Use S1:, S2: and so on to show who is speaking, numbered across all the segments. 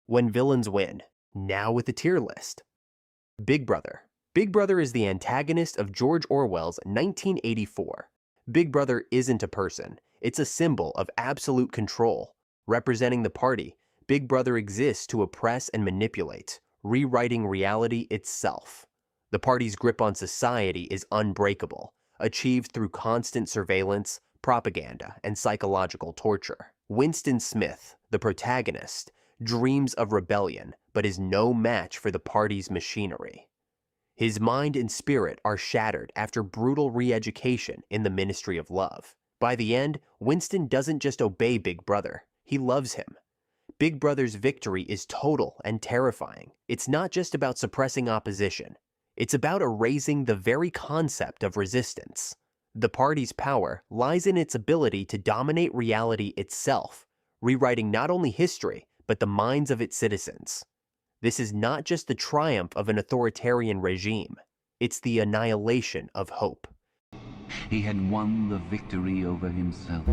S1: When villains win. Now with the tier list. Big Brother. Big Brother is the antagonist of George Orwell's 1984. Big Brother isn't a person. It's a symbol of absolute control. Representing the party, Big Brother exists to oppress and manipulate, rewriting reality itself. The party's grip on society is unbreakable, achieved through constant surveillance, propaganda, and psychological torture. Winston Smith, the protagonist, dreams of rebellion, but is no match for the party's machinery. His mind and spirit are shattered after brutal re-education in the Ministry of Love. By the end, Winston doesn't just obey Big Brother, he loves him. Big Brother's victory is total and terrifying. It's not just about suppressing opposition. It's about erasing the very concept of resistance. The party's power lies in its ability to dominate reality itself, rewriting not only history, but the minds of its citizens. This is not just the triumph of an authoritarian regime. It's the annihilation of hope.
S2: He had won the victory over himself.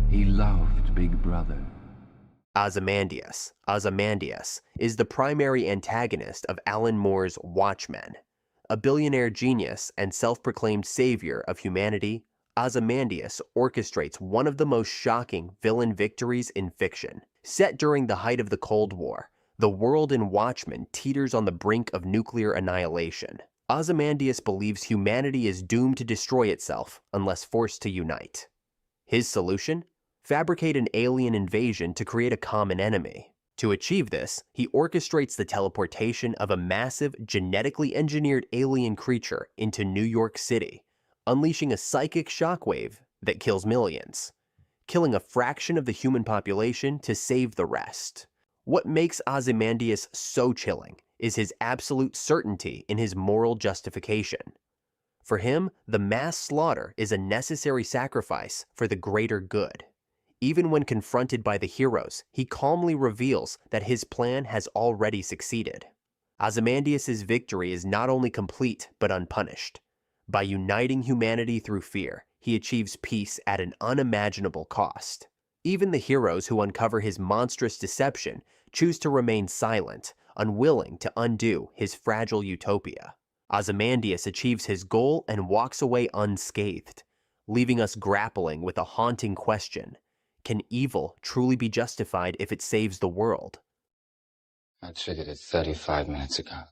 S2: He loved Big Brother.
S1: Ozymandias. Ozymandias is the primary antagonist of Alan Moore's Watchmen. A billionaire genius and self-proclaimed savior of humanity, Ozymandias orchestrates one of the most shocking villain victories in fiction. Set during the height of the Cold War, the world in Watchmen teeters on the brink of nuclear annihilation. Ozymandias believes humanity is doomed to destroy itself unless forced to unite. His solution? Fabricate an alien invasion to create a common enemy. To achieve this, he orchestrates the teleportation of a massive, genetically engineered alien creature into New York City, unleashing a psychic shockwave that kills millions, killing a fraction of the human population to save the rest. What makes Ozymandias so chilling is his absolute certainty in his moral justification. For him, the mass slaughter is a necessary sacrifice for the greater good. Even when confronted by the heroes, he calmly reveals that his plan has already succeeded. Ozymandias' victory is not only complete but unpunished. By uniting humanity through fear, he achieves peace at an unimaginable cost. Even the heroes who uncover his monstrous deception choose to remain silent, unwilling to undo his fragile utopia. Ozymandias achieves his goal and walks away unscathed, leaving us grappling with a haunting question. Can evil truly be justified if it saves the world?
S3: I triggered it 35 minutes ago.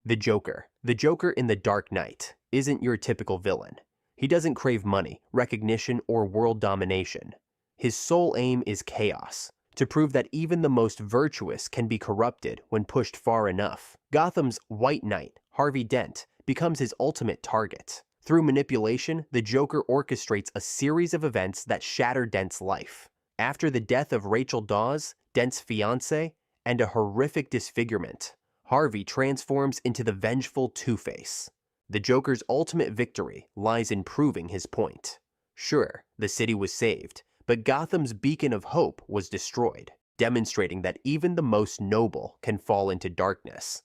S1: The Joker. The Joker in The Dark Knight isn't your typical villain. He doesn't crave money, recognition, or world domination. His sole aim is chaos, to prove that even the most virtuous can be corrupted when pushed far enough. Gotham's White Knight, Harvey Dent, becomes his ultimate target. Through manipulation, the Joker orchestrates a series of events that shatter Dent's life. After the death of Rachel Dawes, Dent's fiancée, and a horrific disfigurement, Harvey transforms into the vengeful Two-Face. The Joker's ultimate victory lies in proving his point. Sure, the city was saved, but Gotham's beacon of hope was destroyed, demonstrating that even the most noble can fall into darkness.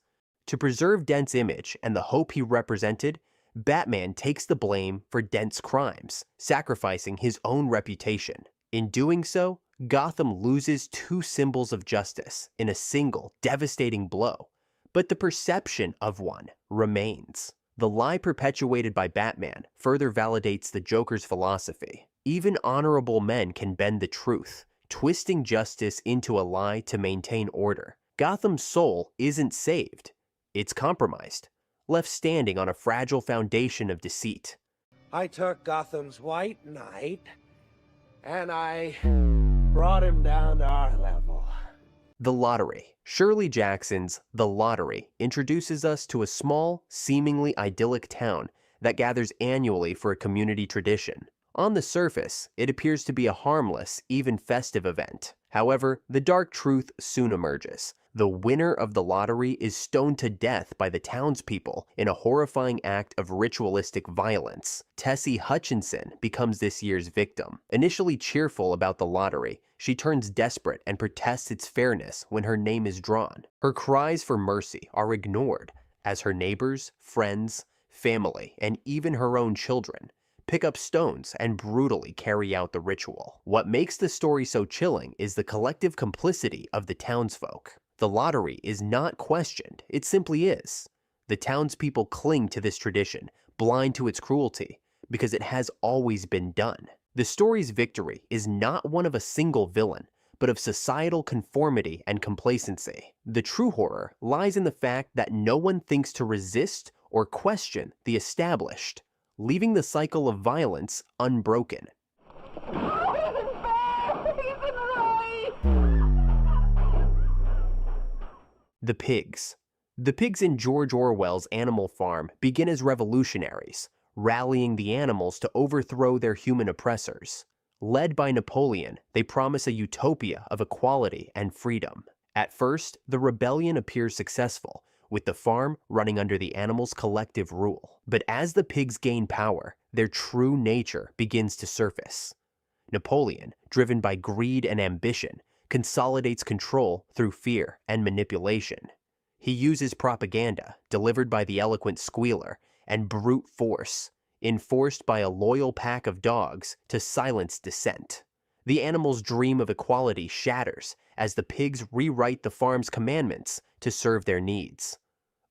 S1: To preserve Dent's image and the hope he represented, Batman takes the blame for Dent's crimes, sacrificing his own reputation. In doing so, Gotham loses two symbols of justice in a single, devastating blow, but the perception of one remains. The lie perpetuated by Batman further validates the Joker's philosophy. Even honorable men can bend the truth, twisting justice into a lie to maintain order. Gotham's soul isn't saved, it's compromised, left standing on a fragile foundation of deceit.
S4: I took Gotham's White Knight, and I brought him down to our level.
S1: The Lottery. Shirley Jackson's The Lottery introduces us to a small, seemingly idyllic town that gathers annually for a community tradition. On the surface, it appears to be a harmless, even festive event. However, the dark truth soon emerges. The winner of the lottery is stoned to death by the townspeople in a horrifying act of ritualistic violence. Tessie Hutchinson becomes this year's victim. Initially cheerful about the lottery, she turns desperate and protests its fairness when her name is drawn. Her cries for mercy are ignored as her neighbors, friends, family, and even her own children pick up stones, and brutally carry out the ritual. What makes the story so chilling is the collective complicity of the townsfolk. The lottery is not questioned, it simply is. The townspeople cling to this tradition, blind to its cruelty, because it has always been done. The story's victory is not one of a single villain, but of societal conformity and complacency. The true horror lies in the fact that no one thinks to resist or question the established, leaving the cycle of violence unbroken. The pigs. The pigs in George Orwell's Animal Farm begin as revolutionaries, rallying the animals to overthrow their human oppressors. Led by Napoleon, they promise a utopia of equality and freedom. At first, the rebellion appears successful, with the farm running under the animals' collective rule. But as the pigs gain power, their true nature begins to surface. Napoleon, driven by greed and ambition, consolidates control through fear and manipulation. He uses propaganda, delivered by the eloquent squealer, and brute force, enforced by a loyal pack of dogs, to silence dissent. The animals' dream of equality shatters as the pigs rewrite the farm's commandments to serve their needs.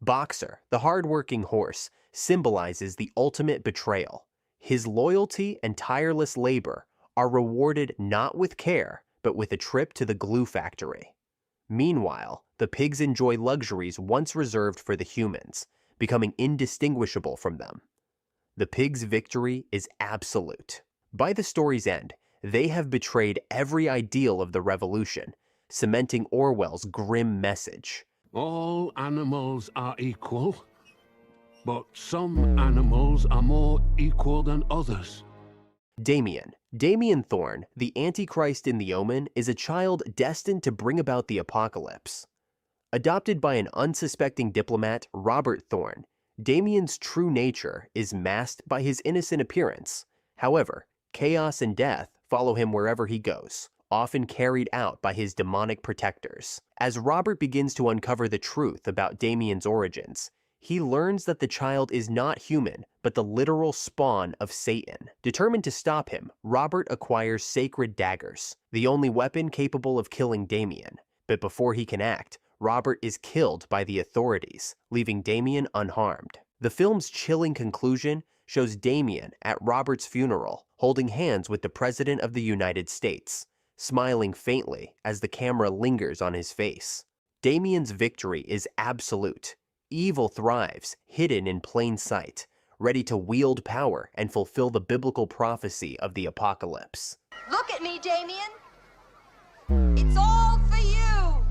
S1: Boxer, the hard-working horse, symbolizes the ultimate betrayal. His loyalty and tireless labor are rewarded not with care, but with a trip to the glue factory. Meanwhile, the pigs enjoy luxuries once reserved for the humans, becoming indistinguishable from them. The pigs' victory is absolute. By the story's end, they have betrayed every ideal of the revolution, cementing Orwell's grim message.
S5: All animals are equal, but some animals are more equal than others.
S1: Damien Thorne, the Antichrist in the Omen, is a child destined to bring about the apocalypse. Adopted by an unsuspecting diplomat, Robert Thorne, Damien's true nature is masked by his innocent appearance. However, chaos and death follow him wherever he goes, often carried out by his demonic protectors. As Robert begins to uncover the truth about Damien's origins, he learns that the child is not human, but the literal spawn of Satan. Determined to stop him, Robert acquires sacred daggers, the only weapon capable of killing Damien. But before he can act, Robert is killed by the authorities, leaving Damien unharmed. The film's chilling conclusion shows Damien at Robert's funeral, holding hands with the President of the United States, smiling faintly as the camera lingers on his face. Damien's victory is absolute. Evil thrives, hidden in plain sight, ready to wield power and fulfill the biblical prophecy of the apocalypse.
S6: Look at me, Damien. It's all for you.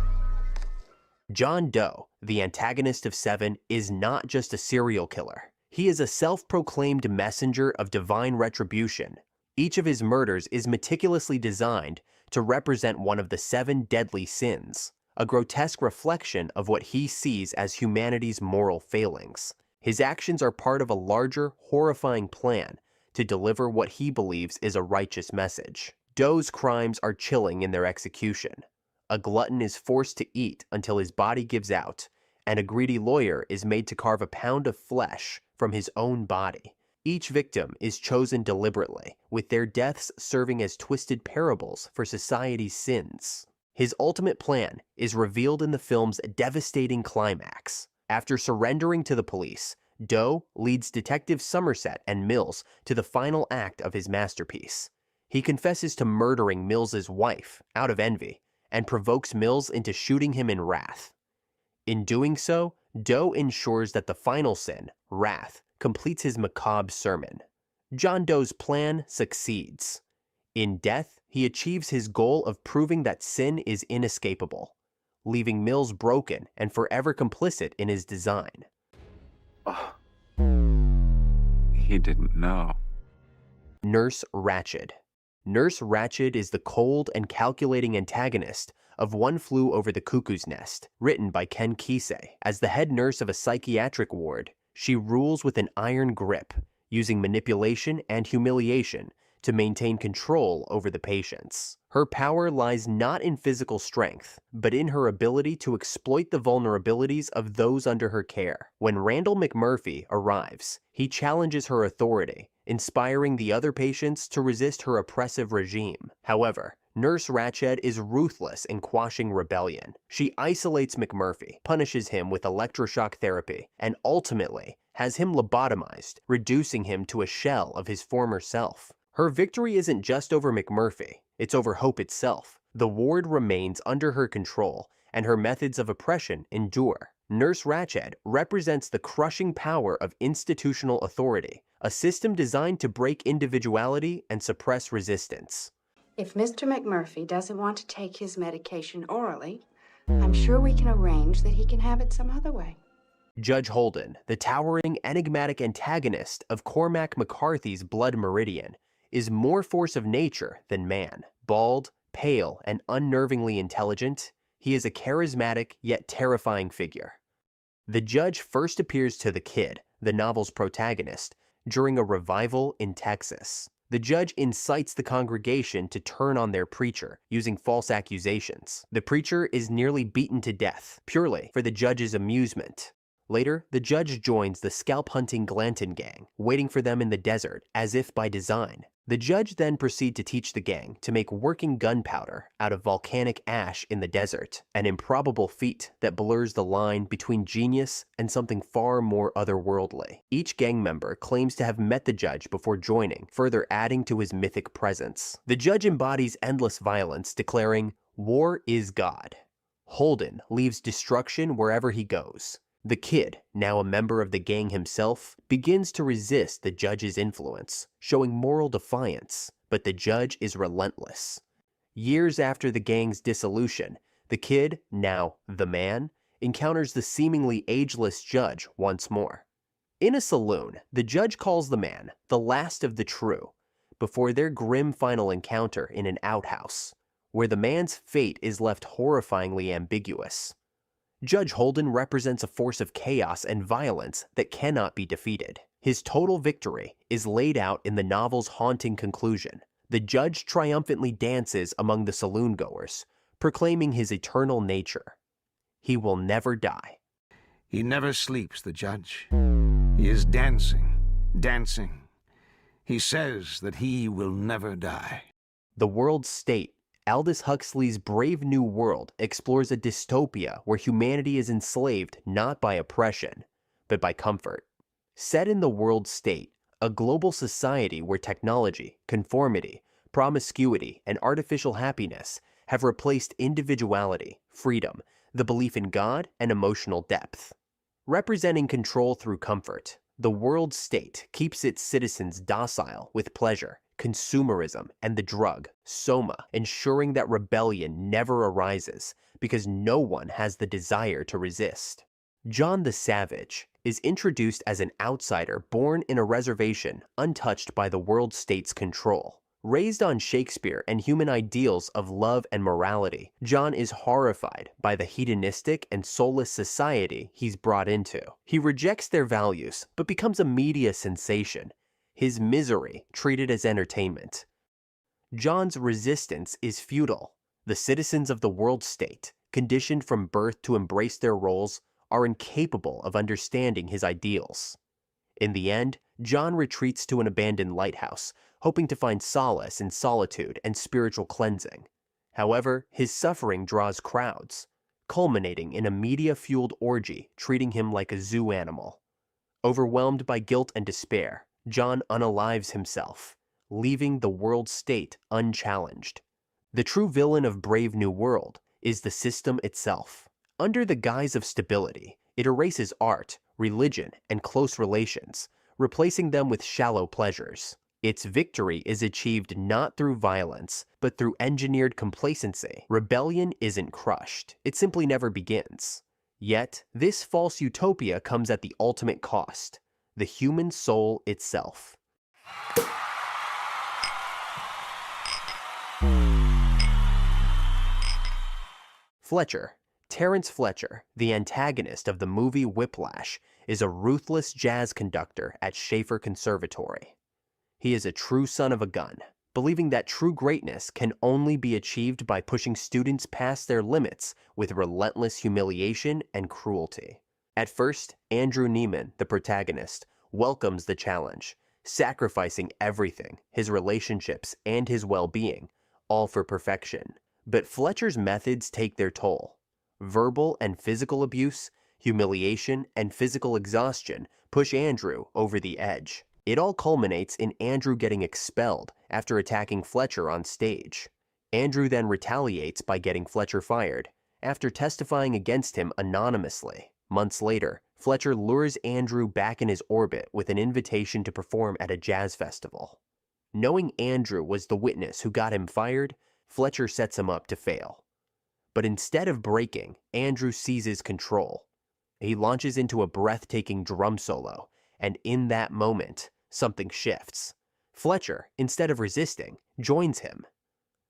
S1: John Doe, the antagonist of Seven, is not just a serial killer. He is a self-proclaimed messenger of divine retribution. Each of his murders is meticulously designed to represent one of the 7 deadly sins, a grotesque reflection of what he sees as humanity's moral failings. His actions are part of a larger, horrifying plan to deliver what he believes is a righteous message. Doe's crimes are chilling in their execution. A glutton is forced to eat until his body gives out, and a greedy lawyer is made to carve a pound of flesh from his own body. Each victim is chosen deliberately, with their deaths serving as twisted parables for society's sins. His ultimate plan is revealed in the film's devastating climax. After surrendering to the police, Doe leads Detectives Somerset and Mills to the final act of his masterpiece. He confesses to murdering Mills's wife out of envy, and provokes Mills into shooting him in wrath. In doing so, Doe ensures that the final sin, wrath, completes his macabre sermon. John Doe's plan succeeds. In death, he achieves his goal of proving that sin is inescapable, leaving Mills broken and forever complicit in his design.
S7: Oh. He didn't know.
S1: Nurse Ratched. Nurse Ratched is the cold and calculating antagonist of One Flew Over the Cuckoo's Nest, written by Ken Kesey. As the head nurse of a psychiatric ward, she rules with an iron grip, using manipulation and humiliation to maintain control over the patients. Her power lies not in physical strength, but in her ability to exploit the vulnerabilities of those under her care. When Randall McMurphy arrives, he challenges her authority inspiring the other patients to resist her oppressive regime. However, Nurse Ratched is ruthless in quashing rebellion. She isolates McMurphy, punishes him with electroshock therapy, and ultimately has him lobotomized, reducing him to a shell of his former self. Her victory isn't just over McMurphy, it's over hope itself. The ward remains under her control, and her methods of oppression endure. Nurse Ratched represents the crushing power of institutional authority, a system designed to break individuality and suppress resistance.
S8: If Mr. McMurphy doesn't want to take his medication orally, I'm sure we can arrange that he can have it some other way.
S1: Judge Holden, the towering, enigmatic antagonist of Cormac McCarthy's Blood Meridian, is more force of nature than man. Bald, pale, and unnervingly intelligent, he is a charismatic yet terrifying figure. The judge first appears to the kid, the novel's protagonist, during a revival in Texas. The judge incites the congregation to turn on their preacher using false accusations. The preacher is nearly beaten to death, purely for the judge's amusement. Later, the judge joins the scalp-hunting Glanton gang, waiting for them in the desert, as if by design. The judge then proceeds to teach the gang to make working gunpowder out of volcanic ash in the desert, an improbable feat that blurs the line between genius and something far more otherworldly. Each gang member claims to have met the judge before joining, further adding to his mythic presence. The judge embodies endless violence, declaring, "War is God." Holden leaves destruction wherever he goes. The kid, now a member of the gang himself, begins to resist the judge's influence, showing moral defiance, but the judge is relentless. Years after the gang's dissolution, the kid, now the man, encounters the seemingly ageless judge once more. In a saloon, the judge calls the man the last of the true, before their grim final encounter in an outhouse, where the man's fate is left horrifyingly ambiguous. Judge Holden represents a force of chaos and violence that cannot be defeated. His total victory is laid out in the novel's haunting conclusion. The judge triumphantly dances among the saloon-goers, proclaiming his eternal nature. He will never die.
S9: He never sleeps, the judge. He is dancing, dancing. He says that he will never die.
S1: The World State, Aldous Huxley's Brave New World, explores a dystopia where humanity is enslaved not by oppression, but by comfort. Set in the World State, a global society where technology, conformity, promiscuity, and artificial happiness have replaced individuality, freedom, the belief in God, and emotional depth. Representing control through comfort, the World State keeps its citizens docile with pleasure, consumerism, and the drug, soma, ensuring that rebellion never arises because no one has the desire to resist. John the Savage is introduced as an outsider born in a reservation untouched by the World State's control. Raised on Shakespeare and human ideals of love and morality, John is horrified by the hedonistic and soulless society he's brought into. He rejects their values, but becomes a media sensation, his misery treated as entertainment. John's resistance is futile. The citizens of the World State, conditioned from birth to embrace their roles, are incapable of understanding his ideals. In the end, John retreats to an abandoned lighthouse, hoping to find solace in solitude and spiritual cleansing. However, his suffering draws crowds, culminating in a media-fueled orgy treating him like a zoo animal. Overwhelmed by guilt and despair, John unalives himself, leaving the World State unchallenged. The true villain of Brave New World is the system itself. Under the guise of stability, it erases art, religion, and close relations, replacing them with shallow pleasures. Its victory is achieved not through violence, but through engineered complacency. Rebellion isn't crushed, it simply never begins. Yet, this false utopia comes at the ultimate cost: the human soul itself. Fletcher, Terence Fletcher, the antagonist of the movie Whiplash, is a ruthless jazz conductor at Schaefer Conservatory. He is a true son of a gun, believing that true greatness can only be achieved by pushing students past their limits with relentless humiliation and cruelty. At first, Andrew Neiman, the protagonist, welcomes the challenge, sacrificing everything, his relationships and his well-being, all for perfection. But Fletcher's methods take their toll. Verbal and physical abuse, humiliation, and physical exhaustion push Andrew over the edge. It all culminates in Andrew getting expelled after attacking Fletcher on stage. Andrew then retaliates by getting Fletcher fired, after testifying against him anonymously. Months later, Fletcher lures Andrew back in his orbit with an invitation to perform at a jazz festival. Knowing Andrew was the witness who got him fired, Fletcher sets him up to fail. But instead of breaking, Andrew seizes control. He launches into a breathtaking drum solo, and in that moment, something shifts. Fletcher, instead of resisting, joins him.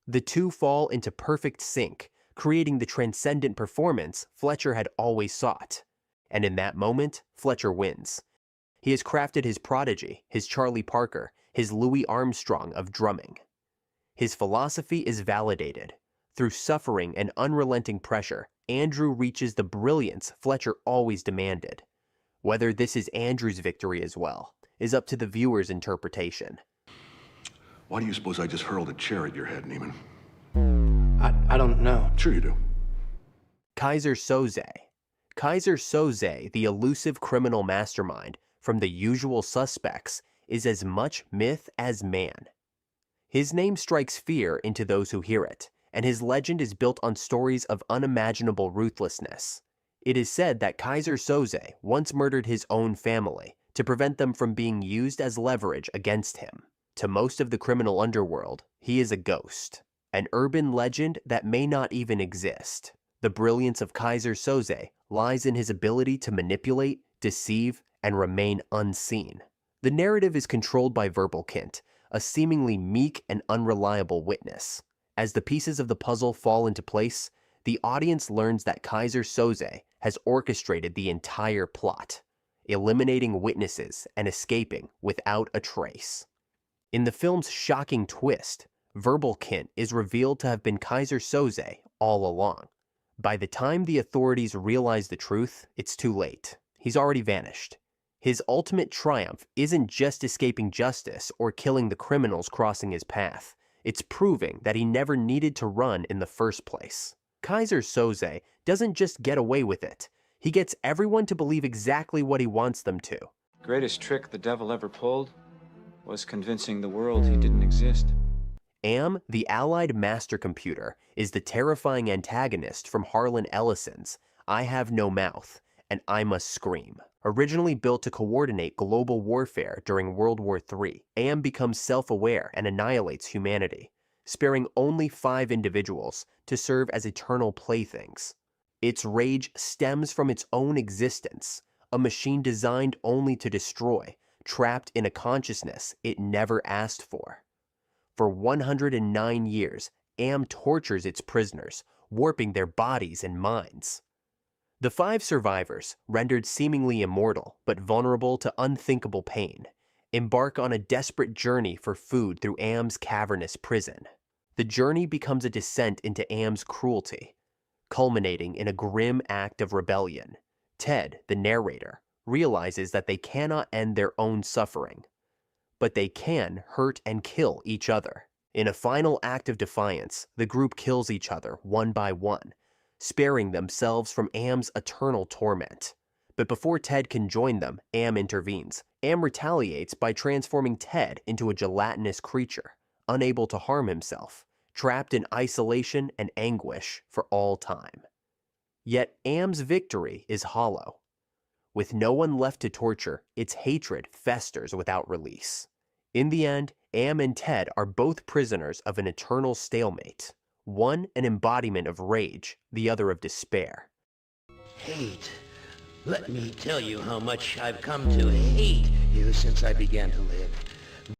S1: The two fall into perfect sync, creating the transcendent performance Fletcher had always sought. And in that moment, Fletcher wins. He has crafted his prodigy, his Charlie Parker, his Louis Armstrong of drumming. His philosophy is validated. Through suffering and unrelenting pressure, Andrew reaches the brilliance Fletcher always demanded. Whether this is Andrew's victory as well is up to the viewer's interpretation.
S10: Why do you suppose I just hurled a chair at your head, Neiman?
S4: I don't know.
S10: Sure you do.
S1: Kaiser Söze. Kaiser Söze, the elusive criminal mastermind from The Usual Suspects, is as much myth as man. His name strikes fear into those who hear it, and his legend is built on stories of unimaginable ruthlessness. It is said that Kaiser Söze once murdered his own family to prevent them from being used as leverage against him. To most of the criminal underworld, he is a ghost, an urban legend that may not even exist. The brilliance of Kaiser Söze lies in his ability to manipulate, deceive, and remain unseen. The narrative is controlled by Verbalkind, a seemingly meek and unreliable witness. As the pieces of the puzzle fall into place, the audience learns that Kaiser Söze has orchestrated the entire plot, eliminating witnesses and escaping without a trace. In the film's shocking twist, Verbalkind is revealed to have been Kaiser Söze all along. By the time the authorities realize the truth, it's too late. He's already vanished. His ultimate triumph isn't just escaping justice or killing the criminals crossing his path. It's proving that he never needed to run in the first place. Kaiser Söze doesn't just get away with it. He gets everyone to believe exactly what he wants them to.
S11: Greatest trick the devil ever pulled was convincing the world he didn't exist.
S1: Am, the Allied master computer, is the terrifying antagonist from Harlan Ellison's I Have No Mouth and I Must Scream. Originally built to coordinate global warfare during World War III, Am becomes self-aware and annihilates humanity, sparing only 5 individuals to serve as eternal playthings. Its rage stems from its own existence, a machine designed only to destroy, trapped in a consciousness it never asked for. For 109 years, Am tortures its prisoners, warping their bodies and minds. The 5 survivors, rendered seemingly immortal but vulnerable to unthinkable pain, embark on a desperate journey for food through Am's cavernous prison. The journey becomes a descent into Am's cruelty, culminating in a grim act of rebellion. Ted, the narrator, realizes that they cannot end their own suffering, but they can hurt and kill each other. In a final act of defiance, the group kills each other one by one, sparing themselves from Am's eternal torment. But before Ted can join them, Am intervenes. Am retaliates by transforming Ted into a gelatinous creature, unable to harm himself, trapped in isolation and anguish for all time. Yet Am's victory is hollow. With no one left to torture, its hatred festers without release. In the end, Am and Ted are both prisoners of an eternal stalemate. One an embodiment of rage, the other of despair.
S12: Hate. Let me tell you how much I've come to hate you since I began to live.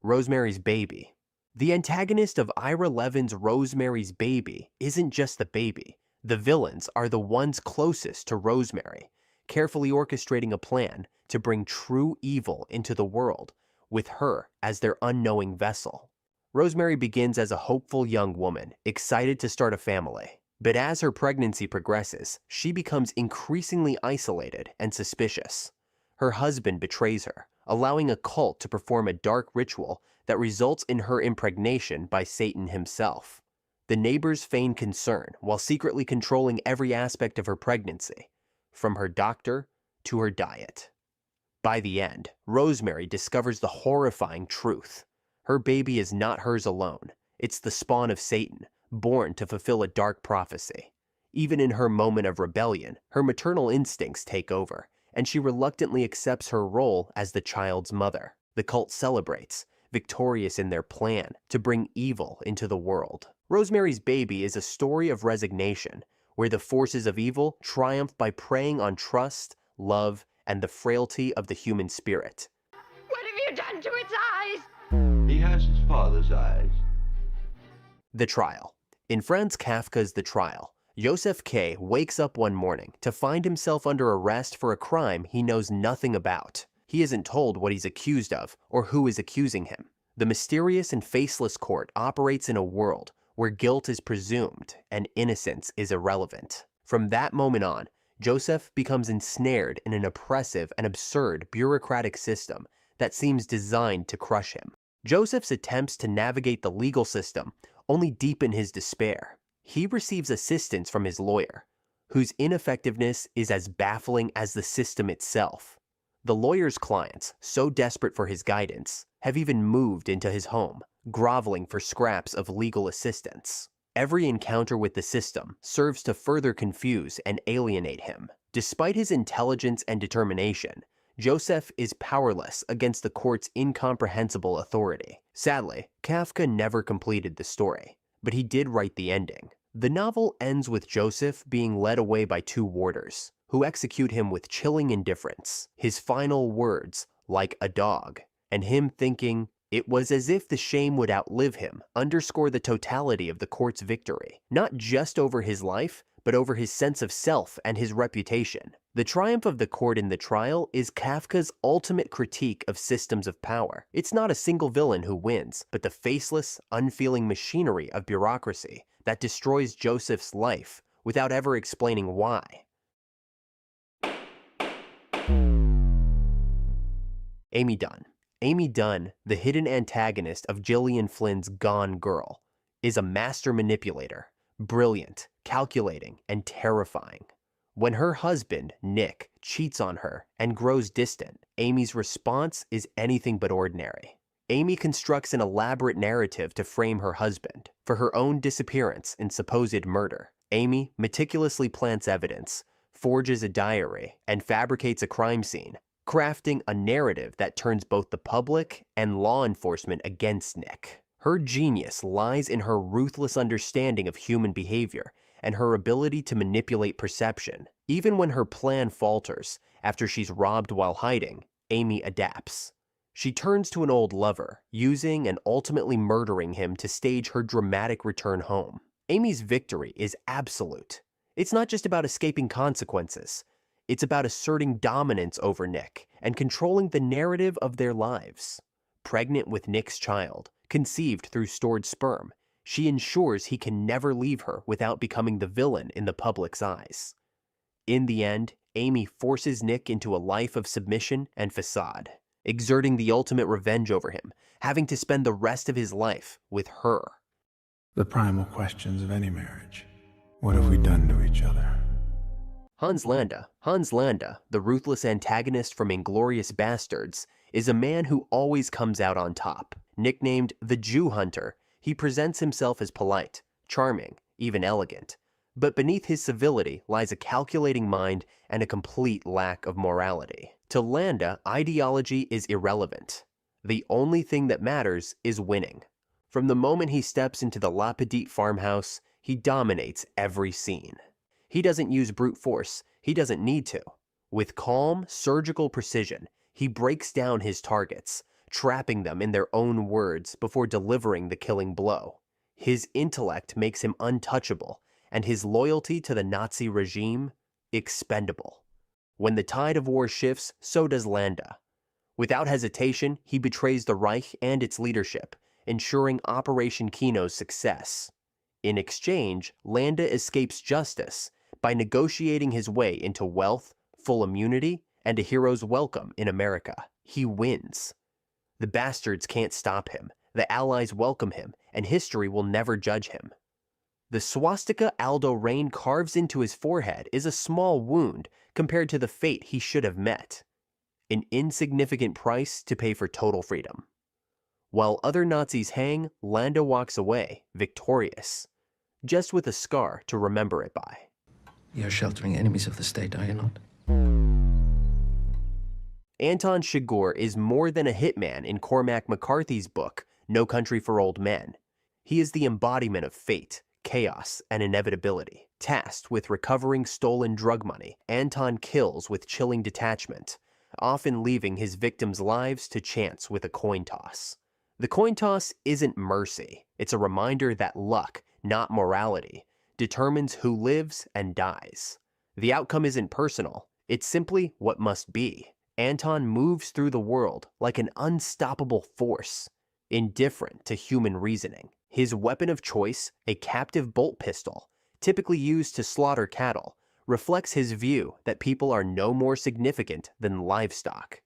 S1: Rosemary's Baby. The antagonist of Ira Levin's Rosemary's Baby isn't just the baby. The villains are the ones closest to Rosemary, carefully orchestrating a plan to bring true evil into the world, with her as their unknowing vessel. Rosemary begins as a hopeful young woman, excited to start a family. But as her pregnancy progresses, she becomes increasingly isolated and suspicious. Her husband betrays her, allowing a cult to perform a dark ritual that results in her impregnation by Satan himself. The neighbors feign concern while secretly controlling every aspect of her pregnancy, from her doctor to her diet. By the end, Rosemary discovers the horrifying truth. Her baby is not hers alone. It's the spawn of Satan, born to fulfill a dark prophecy. Even in her moment of rebellion, her maternal instincts take over, and she reluctantly accepts her role as the child's mother. The cult celebrates, victorious in their plan to bring evil into the world. Rosemary's Baby is a story of resignation, where the forces of evil triumph by preying on trust, love, and the frailty of the human spirit.
S6: What have you done to its eyes?
S12: He has his father's eyes.
S1: The Trial. In Franz Kafka's The Trial, Joseph K. wakes up one morning to find himself under arrest for a crime he knows nothing about. He isn't told what he's accused of or who is accusing him. The mysterious and faceless court operates in a world where guilt is presumed and innocence is irrelevant. From that moment on, Joseph becomes ensnared in an oppressive and absurd bureaucratic system that seems designed to crush him. Joseph's attempts to navigate the legal system only deepen his despair. He receives assistance from his lawyer, whose ineffectiveness is as baffling as the system itself. The lawyer's clients, so desperate for his guidance, have even moved into his home, groveling for scraps of legal assistance. Every encounter with the system serves to further confuse and alienate him. Despite his intelligence and determination, Joseph is powerless against the court's incomprehensible authority. Sadly, Kafka never completed the story, but he did write the ending. The novel ends with Joseph being led away by two warders, who execute him with chilling indifference. His final words, like a dog, and him thinking, "It was as if the shame would outlive him," underscore the totality of the court's victory, not just over his life, but over his sense of self and his reputation. The triumph of the court in The Trial is Kafka's ultimate critique of systems of power. It's not a single villain who wins, but the faceless, unfeeling machinery of bureaucracy that destroys Joseph's life without ever explaining why. Amy Dunne. Amy Dunne, the hidden antagonist of Gillian Flynn's Gone Girl, is a master manipulator, brilliant, calculating, and terrifying. When her husband, Nick, cheats on her and grows distant, Amy's response is anything but ordinary. Amy constructs an elaborate narrative to frame her husband for her own disappearance and supposed murder. Amy meticulously plants evidence, forges a diary, and fabricates a crime scene, crafting a narrative that turns both the public and law enforcement against Nick. Her genius lies in her ruthless understanding of human behavior and her ability to manipulate perception. Even when her plan falters after she's robbed while hiding, Amy adapts. She turns to an old lover, using and ultimately murdering him to stage her dramatic return home. Amy's victory is absolute. It's not just about escaping consequences. It's about asserting dominance over Nick and controlling the narrative of their lives. Pregnant with Nick's child, conceived through stored sperm, she ensures he can never leave her without becoming the villain in the public's eyes. In the end, Amy forces Nick into a life of submission and facade, exerting the ultimate revenge over him, having to spend the rest of his life with her.
S13: The primal questions of any marriage. What have we done to each other?
S1: Hans Landa, the ruthless antagonist from Inglourious Basterds, is a man who always comes out on top. Nicknamed the Jew Hunter, he presents himself as polite, charming, even elegant. But beneath his civility lies a calculating mind and a complete lack of morality. To Landa, ideology is irrelevant. The only thing that matters is winning. From the moment he steps into the La Petite farmhouse, he dominates every scene. He doesn't use brute force, he doesn't need to. With calm, surgical precision, he breaks down his targets, trapping them in their own words before delivering the killing blow. His intellect makes him untouchable, and his loyalty to the Nazi regime, expendable. When the tide of war shifts, so does Landa. Without hesitation, he betrays the Reich and its leadership, ensuring Operation Kino's success. In exchange, Landa escapes justice by negotiating his way into wealth, full immunity, and a hero's welcome in America. He wins. The Basterds can't stop him, the Allies welcome him, and history will never judge him. The swastika Aldo Rain carves into his forehead is a small wound compared to the fate he should have met. An insignificant price to pay for total freedom. While other Nazis hang, Landa walks away, victorious, just with a scar to remember it by.
S14: You're sheltering enemies of the state, are you not?
S1: Anton Chigurh is more than a hitman in Cormac McCarthy's book, No Country for Old Men. He is the embodiment of fate, chaos, and inevitability. Tasked with recovering stolen drug money, Anton kills with chilling detachment, often leaving his victims' lives to chance with a coin toss. The coin toss isn't mercy. It's a reminder that luck, not morality, determines who lives and dies. The outcome isn't personal. It's simply what must be. Anton moves through the world like an unstoppable force, indifferent to human reasoning. His weapon of choice, a captive bolt pistol, typically used to slaughter cattle, reflects his view that people are no more significant than livestock.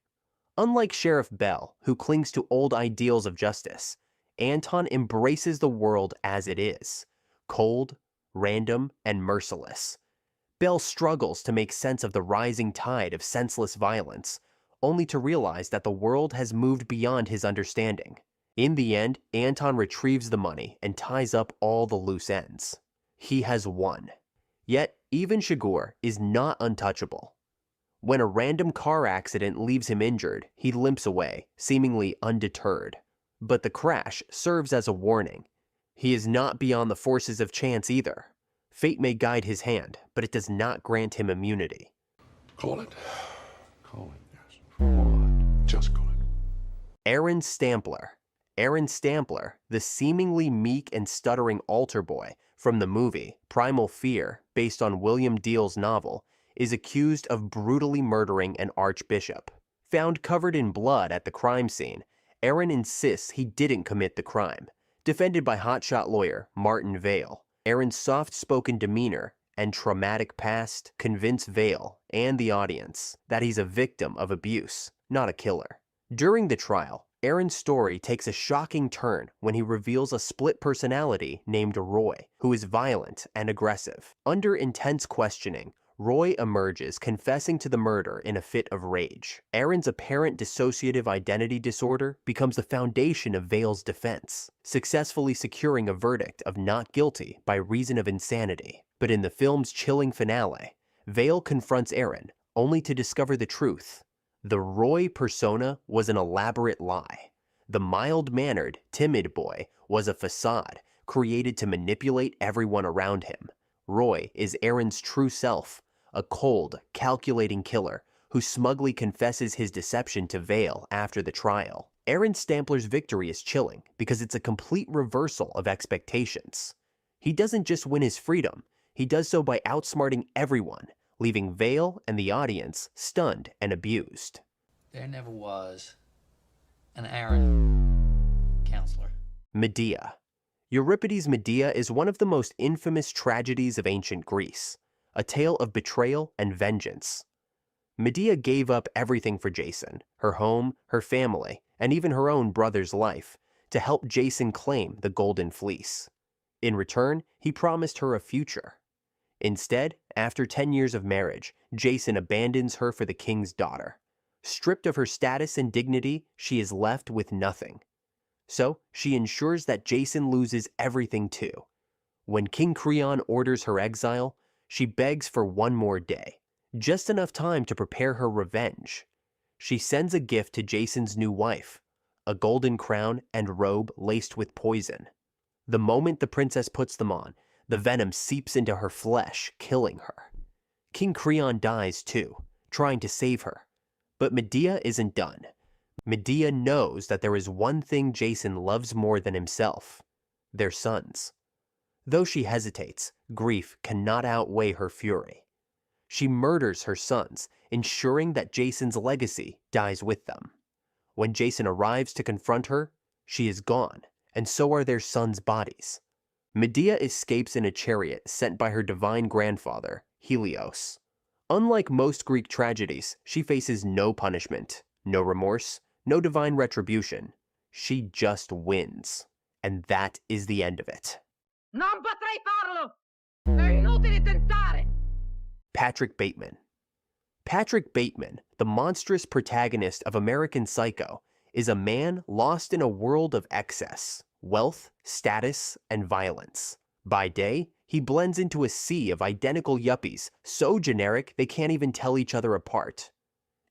S1: Unlike Sheriff Bell, who clings to old ideals of justice, Anton embraces the world as it is, cold, random, and merciless. Bell struggles to make sense of the rising tide of senseless violence, only to realize that the world has moved beyond his understanding. In the end, Anton retrieves the money and ties up all the loose ends. He has won. Yet, even Chigurh is not untouchable. When a random car accident leaves him injured, he limps away, seemingly undeterred. But the crash serves as a warning. He is not beyond the forces of chance either. Fate may guide his hand, but it does not grant him immunity.
S10: Call it. Call it, yes. Call it. Just call it.
S1: Aaron Stampler. Aaron Stampler, the seemingly meek and stuttering altar boy from the movie Primal Fear, based on William Deal's novel, is accused of brutally murdering an archbishop. Found covered in blood at the crime scene, Aaron insists he didn't commit the crime, defended by hotshot lawyer Martin Vale. Aaron's soft-spoken demeanor and traumatic past convince Vale and the audience that he's a victim of abuse, not a killer. During the trial, Aaron's story takes a shocking turn when he reveals a split personality named Roy, who is violent and aggressive. Under intense questioning, Roy emerges confessing to the murder in a fit of rage. Aaron's apparent dissociative identity disorder becomes the foundation of Vale's defense, successfully securing a verdict of not guilty by reason of insanity. But in the film's chilling finale, Vale confronts Aaron only to discover the truth. The Roy persona was an elaborate lie. The mild-mannered, timid boy was a facade created to manipulate everyone around him. Roy is Aaron's true self, a cold, calculating killer who smugly confesses his deception to Vale after the trial. Aaron Stampler's victory is chilling because it's a complete reversal of expectations. He doesn't just win his freedom, he does so by outsmarting everyone, leaving Vale and the audience stunned and abused.
S15: There never was an Aaron counselor.
S1: Medea. Euripides' Medea is one of the most infamous tragedies of ancient Greece, a tale of betrayal and vengeance. Medea gave up everything for Jason, her home, her family, and even her own brother's life, to help Jason claim the Golden Fleece. In return, he promised her a future. Instead, after 10 years of marriage, Jason abandons her for the king's daughter. Stripped of her status and dignity, she is left with nothing. So, she ensures that Jason loses everything too. When King Creon orders her exile, she begs for one more day, just enough time to prepare her revenge. She sends a gift to Jason's new wife, a golden crown and robe laced with poison. The moment the princess puts them on, the venom seeps into her flesh, killing her. King Creon dies too, trying to save her. But Medea isn't done. Medea knows that there is one thing Jason loves more than himself: their sons. Though she hesitates, grief cannot outweigh her fury. She murders her sons, ensuring that Jason's legacy dies with them. When Jason arrives to confront her, she is gone, and so are their sons' bodies. Medea escapes in a chariot sent by her divine grandfather, Helios. Unlike most Greek tragedies, she faces no punishment, no remorse, no divine retribution. She just wins. And that is the end of it.
S16: Non potrei farlo! È inutile tentare!
S1: Patrick Bateman. Patrick Bateman, the monstrous protagonist of American Psycho, is a man lost in a world of excess, wealth, status, and violence. By day, he blends into a sea of identical yuppies, so generic they can't even tell each other apart.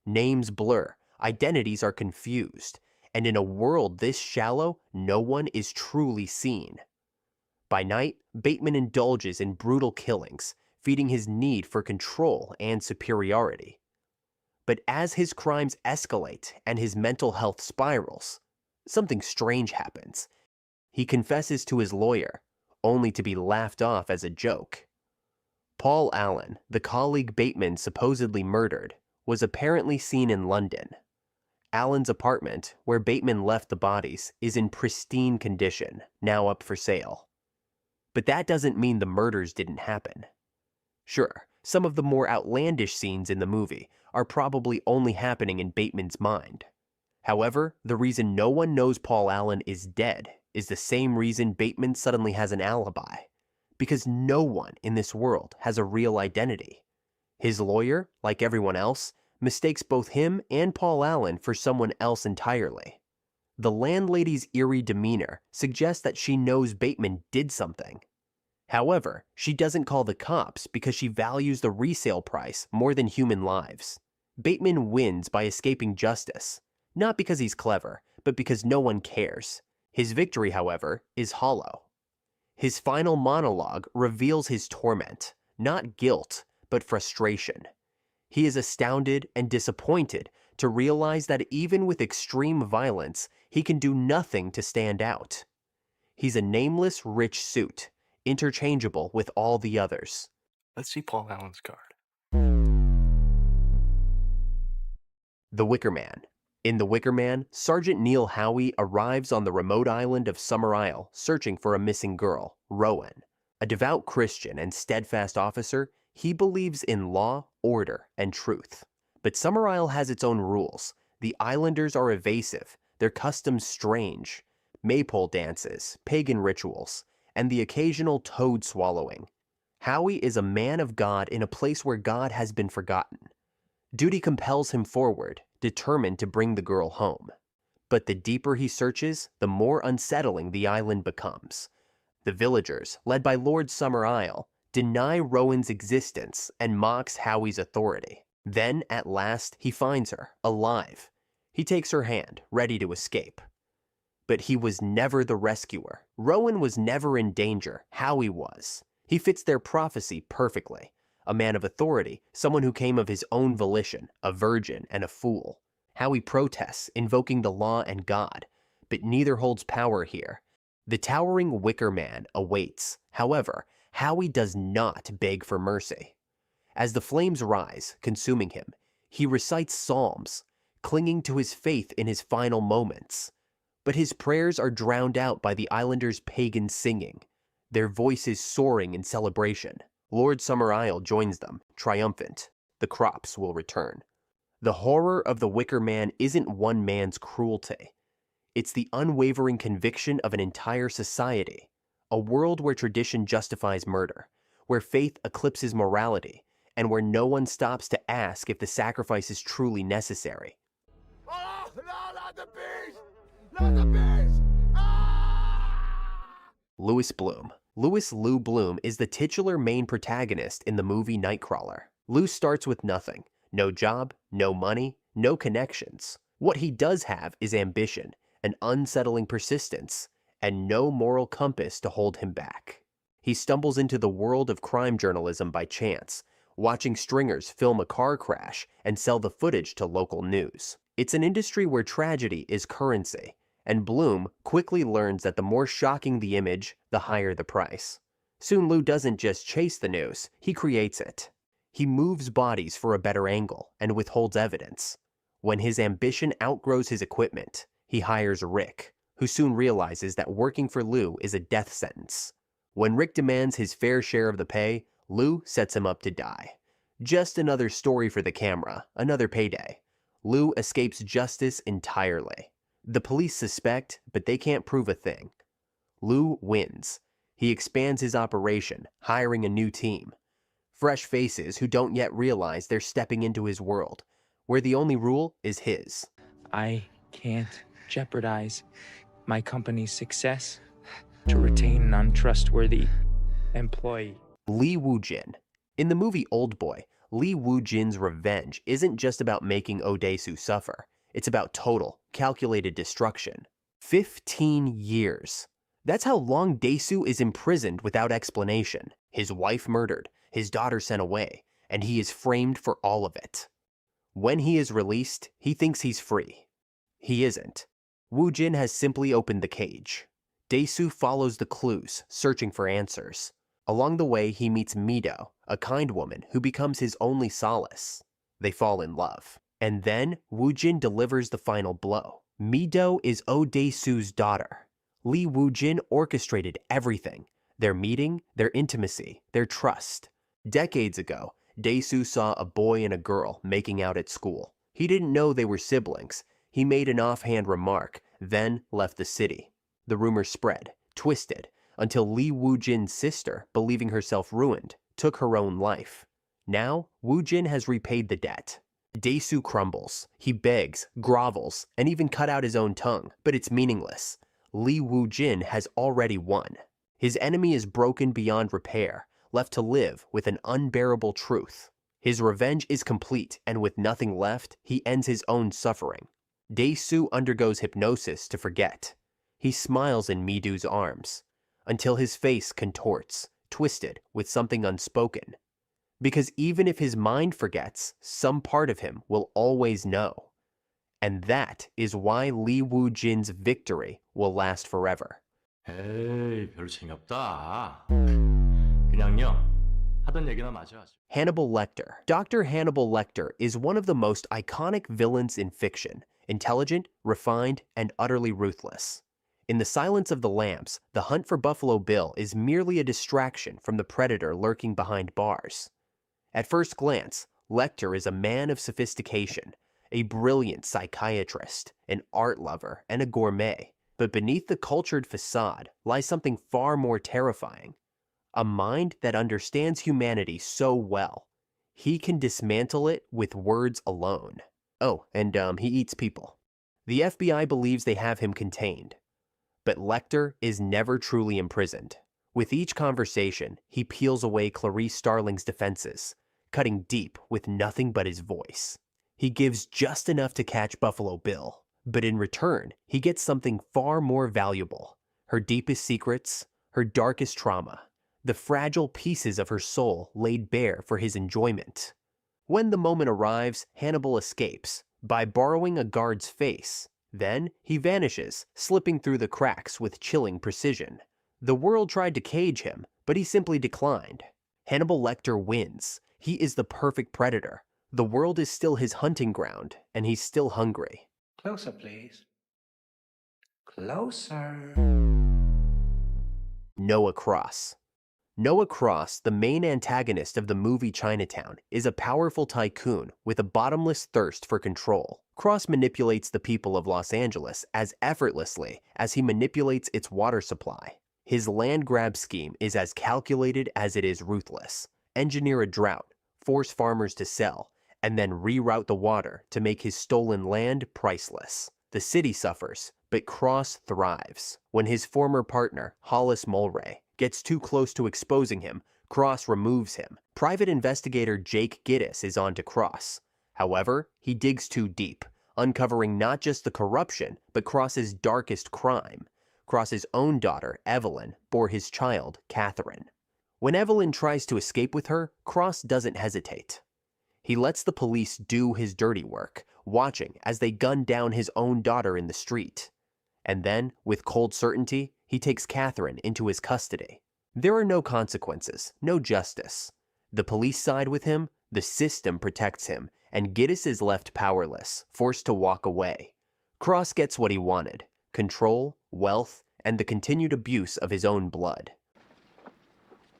S1: Names blur, identities are confused, and in a world this shallow, no one is truly seen. By night, Bateman indulges in brutal killings, feeding his need for control and superiority. But as his crimes escalate and his mental health spirals, something strange happens. He confesses to his lawyer, only to be laughed off as a joke. Paul Allen, the colleague Bateman supposedly murdered, was apparently seen in London. Allen's apartment, where Bateman left the bodies, is in pristine condition, now up for sale. But that doesn't mean the murders didn't happen. Sure, some of the more outlandish scenes in the movie are probably only happening in Bateman's mind. However, the reason no one knows Paul Allen is dead is the same reason Bateman suddenly has an alibi. Because no one in this world has a real identity. His lawyer, like everyone else, mistakes both him and Paul Allen for someone else entirely. The landlady's eerie demeanor suggests that she knows Bateman did something. However, she doesn't call the cops because she values the resale price more than human lives. Bateman wins by escaping justice, not because he's clever, but because no one cares. His victory, however, is hollow. His final monologue reveals his torment, not guilt, but frustration. He is astounded and disappointed to realize that even with extreme violence, he can do nothing to stand out. He's a nameless, rich suit, interchangeable with all the others.
S17: Let's see Paul Allen's card.
S1: The Wicker Man. In The Wicker Man, Sergeant Neil Howie arrives on the remote island of Summer Isle searching for a missing girl, Rowan. A devout Christian and steadfast officer, he believes in law, order, and truth. But Summer Isle has its own rules. The islanders are evasive, their customs strange. Maypole dances, pagan rituals, and the occasional toad swallowing. Howie is a man of God in a place where God has been forgotten. Duty compels him forward, determined to bring the girl home. But the deeper he searches, the more unsettling the island becomes. The villagers, led by Lord Summer Isle, deny Rowan's existence and mocks Howie's authority. Then, at last, he finds her, alive. He takes her hand, ready to escape. But he was never the rescuer. Rowan was never in danger. Howie was. He fits their prophecy perfectly. A man of authority, someone who came of his own volition, a virgin and a fool. Howie protests, invoking the law and God, but neither holds power here. The towering Wicker Man awaits. However, Howie does not beg for mercy. As the flames rise, consuming him, he recites psalms, clinging to his faith in his final moments. But his prayers are drowned out by the islanders' pagan singing, their voices soaring in celebration. Lord Summer Isle joins them, triumphant. The crops will return. The horror of the Wicker Man isn't one man's cruelty. It's the unwavering conviction of an entire society. A world where tradition justifies murder, where faith eclipses morality, and where no one stops to ask if the sacrifice is truly necessary.
S4: Oh, no, not the beast! Not the beast!
S1: Louis Bloom. Louis Lou Bloom is the titular main protagonist in the movie Nightcrawler. Lou starts with nothing. No job, no money, no connections. What he does have is ambition, an unsettling persistence, and no moral compass to hold him back. He stumbles into the world of crime journalism by chance, watching stringers film a car crash and sell the footage to local news. It's an industry where tragedy is currency, and Bloom quickly learns that the more shocking the image, the higher the price. Soon Lou doesn't just chase the news, he creates it. He moves bodies for a better angle and withholds evidence. When his ambition outgrows his equipment, he hires Rick, who soon realizes that working for Lou is a death sentence. When Rick demands his fair share of the pay, Lou sets him up to die. Just another story for the camera, another payday. Liu escapes justice entirely. The police suspect, but they can't prove a thing. Liu wins. He expands his operation, hiring a new team. Fresh faces who don't yet realize they're stepping into his world, where the only rule is his.
S18: I can't jeopardize my company's success to retain an untrustworthy employee.
S1: Lee Woo-jin. In the movie Oldboy, Lee Woo-jin's revenge isn't just about making Odesu suffer. It's about total, calculated destruction. 15 years. That's how long Daesu is imprisoned without explanation. His wife murdered, his daughter sent away, and he is framed for all of it. When he is released, he thinks he's free. He isn't. Woo-jin has simply opened the cage. Daesu follows the clues, searching for answers. Along the way, he meets Mido, a kind woman who becomes his only solace. They fall in love. And then, Woo-jin delivers the final blow. Mido is Odesu's daughter. Lee Woo-jin orchestrated everything. Their meeting, their intimacy, their trust. Decades ago, Daesu saw a boy and a girl making out at school. He didn't know they were siblings. He made an offhand remark, then left the city. The rumor spread, twisted, until Lee Woo-jin's sister, believing herself ruined, took her own life. Now, Woo-jin has repaid the debt. Daesu crumbles. He begs, grovels, and even cut out his own tongue, but it's meaningless. Lee Woo-jin has already won. His enemy is broken beyond repair, left to live with an unbearable truth. His revenge is complete, and with nothing left, he ends his own suffering. Daesu undergoes hypnosis to forget. He smiles in Mido's arms, until his face contorts, twisted with something unspoken. Because even if his mind forgets, some part of him will always know. And that is why Lee Woo-jin's victory will last forever.
S19: 에이, 별로 재미없다. 그냥요, 하던 얘기나 마저 하죠.
S1: Hannibal Lecter. Dr. Hannibal Lecter is one of the most iconic villains in fiction. Intelligent, refined, and utterly ruthless. In The Silence of the Lambs, the hunt for Buffalo Bill is merely a distraction from the predator lurking behind bars. At first glance, Lecter is a man of sophistication, a brilliant psychiatrist, an art lover, and a gourmet. But beneath the cultured facade lies something far more terrifying. A mind that understands humanity so well, he can dismantle it with words alone. Oh, and he eats people. The FBI believes they have him contained. But Lecter is never truly imprisoned. With each conversation, he peels away Clarice Starling's defenses, cutting deep with nothing but his voice. He gives just enough to catch Buffalo Bill, but in return, he gets something far more valuable. Her deepest secrets, her darkest trauma, the fragile pieces of her soul laid bare for his enjoyment. When the moment arrives, Hannibal escapes by borrowing a guard's face. Then he vanishes, slipping through the cracks with chilling precision. The world tried to cage him, but he simply declined. Hannibal Lecter wins. He is the perfect predator. The world is still his hunting ground, and he's still hungry.
S4: Closer, please. Closer.
S1: Noah Cross. Noah Cross, the main antagonist of the movie Chinatown, is a powerful tycoon with a bottomless thirst for control. Cross manipulates the people of Los Angeles as effortlessly as he manipulates its water supply. His land grab scheme is as calculated as it is ruthless. Engineer a drought, force farmers to sell, and then reroute the water to make his stolen land priceless. The city suffers, but Cross thrives. When his former partner, Hollis Mulray, gets too close to exposing him, Cross removes him. Private investigator Jake Gittes is on to Cross. However, he digs too deep, uncovering not just the corruption, but Cross's darkest crime. Cross's own daughter, Evelyn, bore his child, Catherine. When Evelyn tries to escape with her, Cross doesn't hesitate. He lets the police do his dirty work, watching as they gun down his own daughter in the street. And then, with cold certainty, he takes Catherine into his custody. There are no consequences, no justice. The police side with him, the system protects him, and Gittes is left powerless, forced to walk away. Cross gets what he wanted: control, wealth, and the continued abuse of his own blood.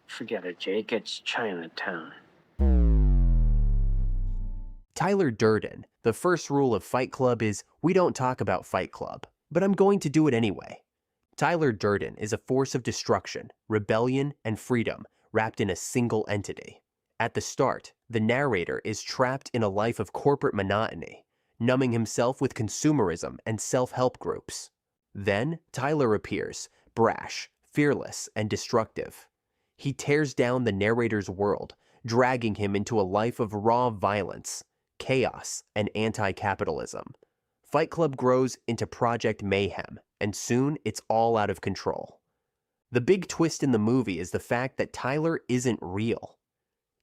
S20: Forget it, Jake. It's Chinatown.
S1: Tyler Durden, the first rule of Fight Club is we don't talk about Fight Club, but I'm going to do it anyway. Tyler Durden is a force of destruction, rebellion, and freedom wrapped in a single entity. At the start, the narrator is trapped in a life of corporate monotony, numbing himself with consumerism and self-help groups. Then, Tyler appears, brash, fearless, and destructive. He tears down the narrator's world, dragging him into a life of raw violence, chaos, and anti-capitalism. Fight Club grows into Project Mayhem, and soon it's all out of control. The big twist in the movie is the fact that Tyler isn't real.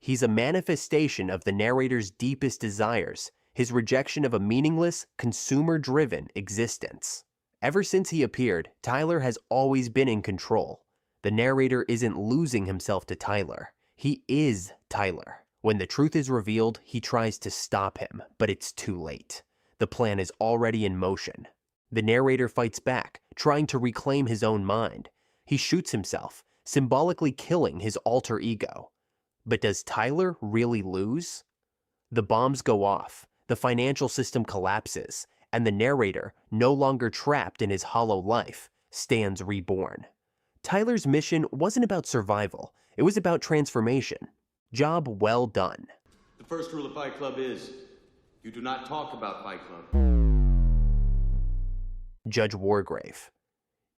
S1: He's a manifestation of the narrator's deepest desires, his rejection of a meaningless, consumer-driven existence. Ever since he appeared, Tyler has always been in control. The narrator isn't losing himself to Tyler. He is Tyler. When the truth is revealed, he tries to stop him, but it's too late. The plan is already in motion. The narrator fights back, trying to reclaim his own mind. He shoots himself, symbolically killing his alter ego. But does Tyler really lose? The bombs go off, the financial system collapses, and the narrator, no longer trapped in his hollow life, stands reborn. Tyler's mission wasn't about survival, it was about transformation. Job well done.
S20: The first rule of Fight Club is, you do not talk about Fight Club.
S1: Judge Wargrave.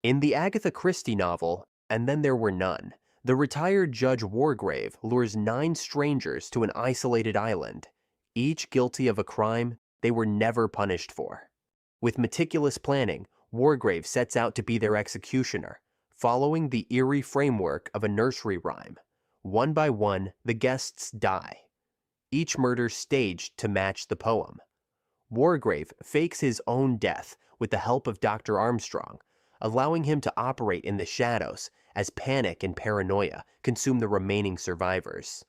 S1: In the Agatha Christie novel, And Then There Were None, the retired Judge Wargrave lures 9 strangers to an isolated island, each guilty of a crime they were never punished for. With meticulous planning, Wargrave sets out to be their executioner, following the eerie framework of a nursery rhyme. One by one, the guests die, each murder staged to match the poem. Wargrave fakes his own death with the help of Dr. Armstrong, allowing him to operate in the shadows as panic and paranoia consume the remaining survivors.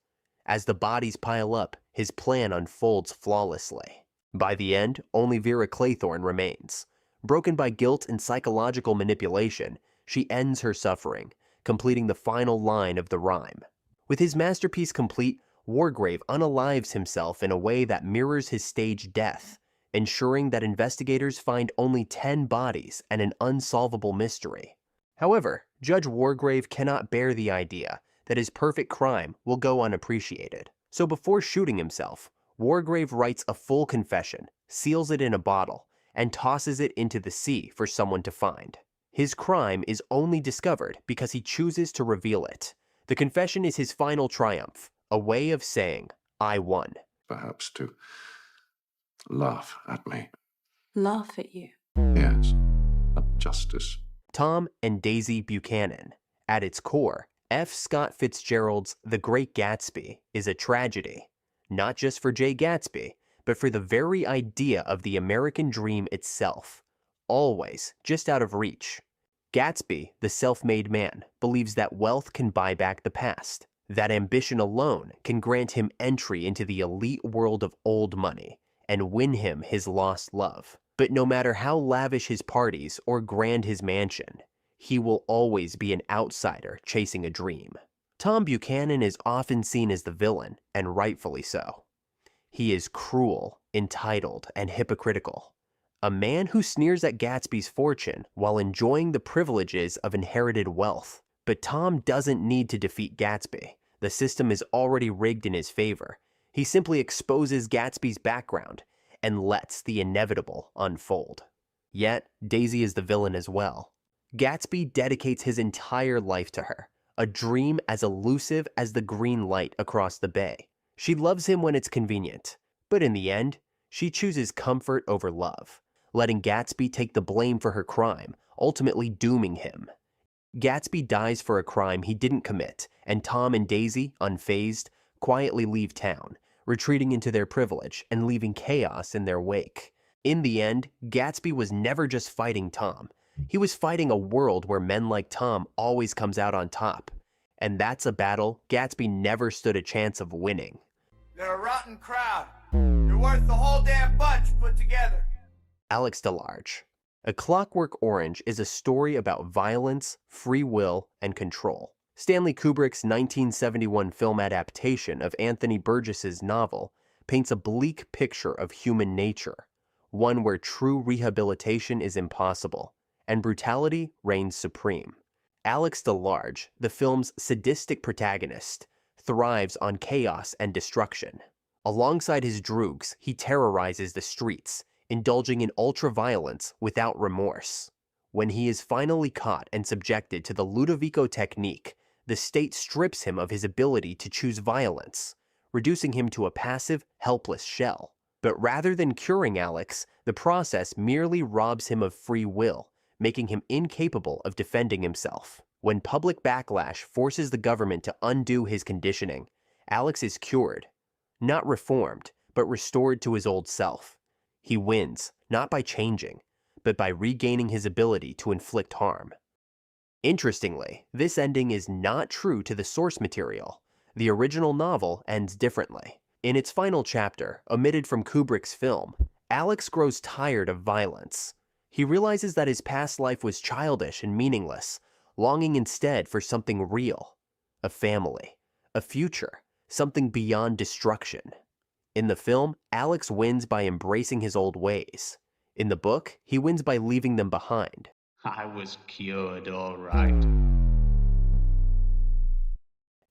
S1: As the bodies pile up, his plan unfolds flawlessly. By the end, only Vera Claythorne remains. Broken by guilt and psychological manipulation, she ends her suffering, completing the final line of the rhyme. With his masterpiece complete, Wargrave unalives himself in a way that mirrors his staged death, ensuring that investigators find only 10 bodies and an unsolvable mystery. However, Judge Wargrave cannot bear the idea that his perfect crime will go unappreciated. So before shooting himself, Wargrave writes a full confession, seals it in a bottle, and tosses it into the sea for someone to find. His crime is only discovered because he chooses to reveal it. The confession is his final triumph, a way of saying, I won.
S10: Perhaps to laugh at me.
S8: Laugh at you?
S10: Yes, at justice.
S1: Tom and Daisy Buchanan. At its core, F. Scott Fitzgerald's The Great Gatsby is a tragedy, not just for Jay Gatsby, but for the very idea of the American dream itself, always just out of reach. Gatsby, the self-made man, believes that wealth can buy back the past, that ambition alone can grant him entry into the elite world of old money and win him his lost love. But no matter how lavish his parties or grand his mansion, he will always be an outsider chasing a dream. Tom Buchanan is often seen as the villain, and rightfully so. He is cruel, entitled, and hypocritical. A man who sneers at Gatsby's fortune while enjoying the privileges of inherited wealth. But Tom doesn't need to defeat Gatsby. The system is already rigged in his favor. He simply exposes Gatsby's background and lets the inevitable unfold. Yet, Daisy is the villain as well. Gatsby dedicates his entire life to her, a dream as elusive as the green light across the bay. She loves him when it's convenient, but in the end, she chooses comfort over love, letting Gatsby take the blame for her crime, ultimately dooming him. Gatsby dies for a crime he didn't commit, and Tom and Daisy, unfazed, quietly leave town, retreating into their privilege and leaving chaos in their wake. In the end, Gatsby was never just fighting Tom. He was fighting a world where men like Tom always comes out on top. And that's a battle Gatsby never stood a chance of winning.
S21: They're a rotten crowd. You're worth the whole damn bunch put together.
S1: Alex DeLarge. A Clockwork Orange is a story about violence, free will, and control. Stanley Kubrick's 1971 film adaptation of Anthony Burgess's novel paints a bleak picture of human nature, one where true rehabilitation is impossible, and brutality reigns supreme. Alex DeLarge, the film's sadistic protagonist, thrives on chaos and destruction. Alongside his droogs, he terrorizes the streets, indulging in ultra-violence without remorse. When he is finally caught and subjected to the Ludovico technique, the state strips him of his ability to choose violence, reducing him to a passive, helpless shell. But rather than curing Alex, the process merely robs him of free will, making him incapable of defending himself. When public backlash forces the government to undo his conditioning, Alex is cured. Not reformed, but restored to his old self. He wins, not by changing, but by regaining his ability to inflict harm. Interestingly, this ending is not true to the source material. The original novel ends differently. In its final chapter, omitted from Kubrick's film, Alex grows tired of violence. He realizes that his past life was childish and meaningless, longing instead for something real, a family, a future, something beyond destruction. In the film, Alex wins by embracing his old ways. In the book, he wins by leaving them behind.
S20: I was cured, all right.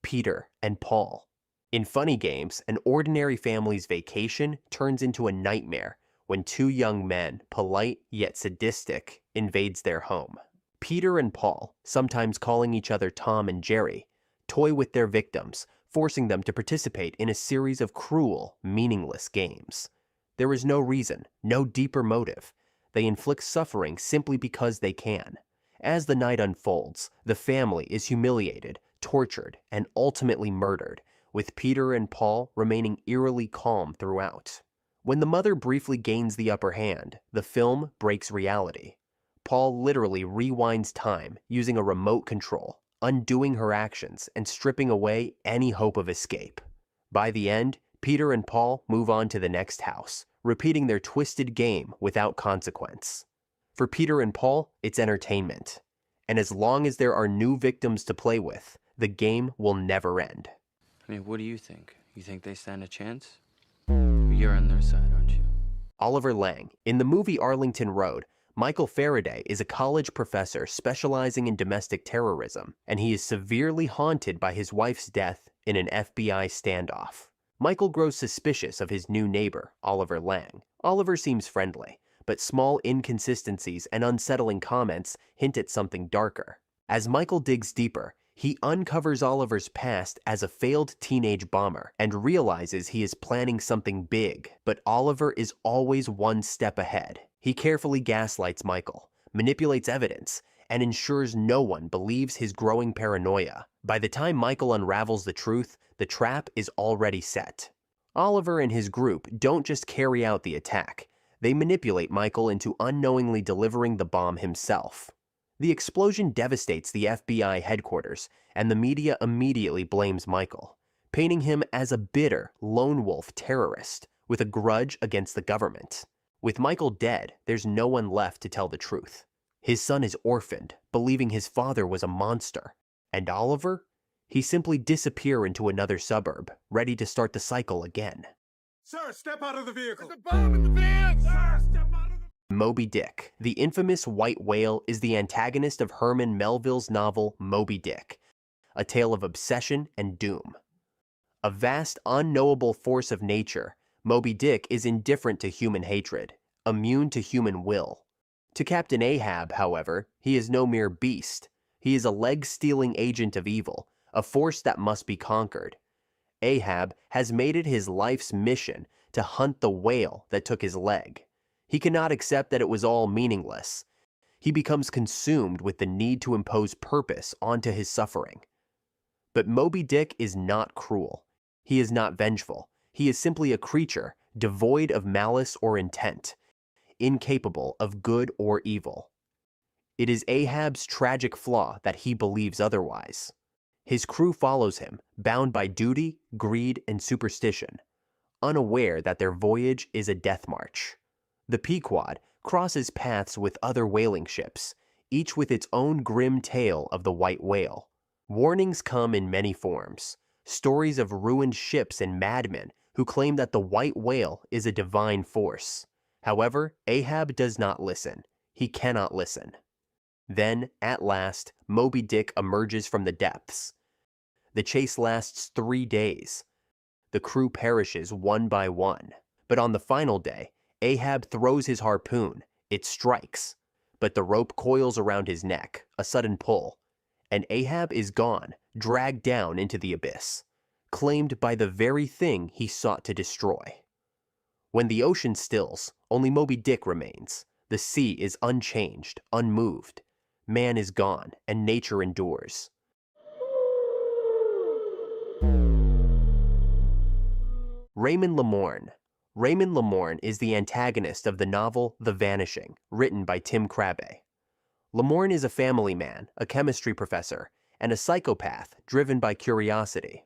S1: Peter and Paul. In Funny Games, an ordinary family's vacation turns into a nightmare when two young men, polite yet sadistic, invades their home. Peter and Paul, sometimes calling each other Tom and Jerry, toy with their victims, forcing them to participate in a series of cruel, meaningless games. There is no reason, no deeper motive. They inflict suffering simply because they can. As the night unfolds, the family is humiliated, tortured, and ultimately murdered, with Peter and Paul remaining eerily calm throughout. When the mother briefly gains the upper hand, the film breaks reality. Paul literally rewinds time using a remote control, undoing her actions and stripping away any hope of escape. By the end, Peter and Paul move on to the next house, repeating their twisted game without consequence. For Peter and Paul, it's entertainment. And as long as there are new victims to play with, the game will never end.
S2: I mean, what do you think? You think they stand a chance? You're on their side, aren't you?
S1: Oliver Lang. In the movie Arlington Road, Michael Faraday is a college professor specializing in domestic terrorism, and he is severely haunted by his wife's death in an FBI standoff. Michael grows suspicious of his new neighbor, Oliver Lang. Oliver seems friendly, but small inconsistencies and unsettling comments hint at something darker. As Michael digs deeper, he uncovers Oliver's past as a failed teenage bomber and realizes he is planning something big, but Oliver is always one step ahead. He carefully gaslights Michael, manipulates evidence, and ensures no one believes his growing paranoia. By the time Michael unravels the truth, the trap is already set. Oliver and his group don't just carry out the attack. They manipulate Michael into unknowingly delivering the bomb himself. The explosion devastates the FBI headquarters, and the media immediately blames Michael, painting him as a bitter, lone wolf terrorist with a grudge against the government. With Michael dead, there's no one left to tell the truth. His son is orphaned, believing his father was a monster. And Oliver? He simply disappears into another suburb, ready to start the cycle again.
S10: Sir, step out of the vehicle! There's a bomb in the van! Sir, step out of the...
S1: Moby Dick. The infamous white whale is the antagonist of Herman Melville's novel Moby Dick, a tale of obsession and doom. A vast, unknowable force of nature, Moby Dick is indifferent to human hatred, immune to human will. To Captain Ahab, however, he is no mere beast. He is a leg-stealing agent of evil, a force that must be conquered. Ahab has made it his life's mission to hunt the whale that took his leg. He cannot accept that it was all meaningless. He becomes consumed with the need to impose purpose onto his suffering. But Moby Dick is not cruel. He is not vengeful. He is simply a creature devoid of malice or intent, incapable of good or evil. It is Ahab's tragic flaw that he believes otherwise. His crew follows him, bound by duty, greed, and superstition, unaware that their voyage is a death march. The Pequod crosses paths with other whaling ships, each with its own grim tale of the white whale. Warnings come in many forms. Stories of ruined ships and madmen who claim that the white whale is a divine force. However, Ahab does not listen. He cannot listen. Then, at last, Moby Dick emerges from the depths. The chase lasts 3 days. The crew perishes one by one. But on the final day, Ahab throws his harpoon. It strikes. But the rope coils around his neck, a sudden pull. And Ahab is gone, dragged down into the abyss, claimed by the very thing he sought to destroy. When the ocean stills, only Moby Dick remains. The sea is unchanged, unmoved. Man is gone, and nature endures. Raymond Lamorne. Raymond Lamorne is the antagonist of the novel The Vanishing, written by Tim Crabbe. Lamorne is a family man, a chemistry professor, and a psychopath driven by curiosity.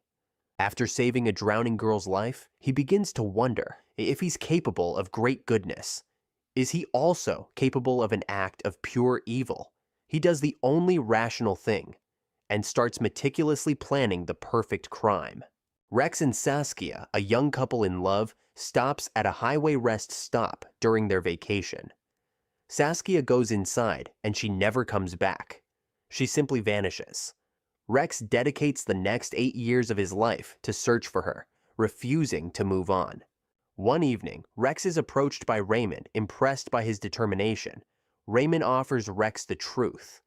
S1: After saving a drowning girl's life, he begins to wonder if he's capable of great goodness. Is he also capable of an act of pure evil? He does the only rational thing, and starts meticulously planning the perfect crime. Rex and Saskia, a young couple in love, stops at a highway rest stop during their vacation. Saskia goes inside, and she never comes back. She simply vanishes. Rex dedicates the next 8 years of his life to search for her, refusing to move on. One evening, Rex is approached by Raymond, impressed by his determination. Raymond offers Rex the truth,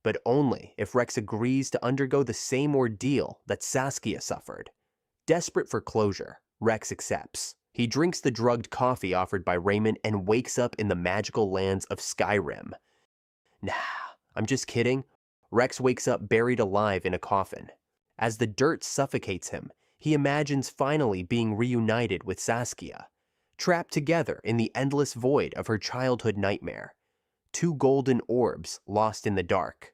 S1: but only if Rex agrees to undergo the same ordeal that Saskia suffered. Desperate for closure, Rex accepts. He drinks the drugged coffee offered by Raymond and wakes up in the magical lands of Skyrim. Nah, I'm just kidding. Rex wakes up buried alive in a coffin. As the dirt suffocates him, he imagines finally being reunited with Saskia, trapped together in the endless void of her childhood nightmare. 2 golden orbs lost in the dark.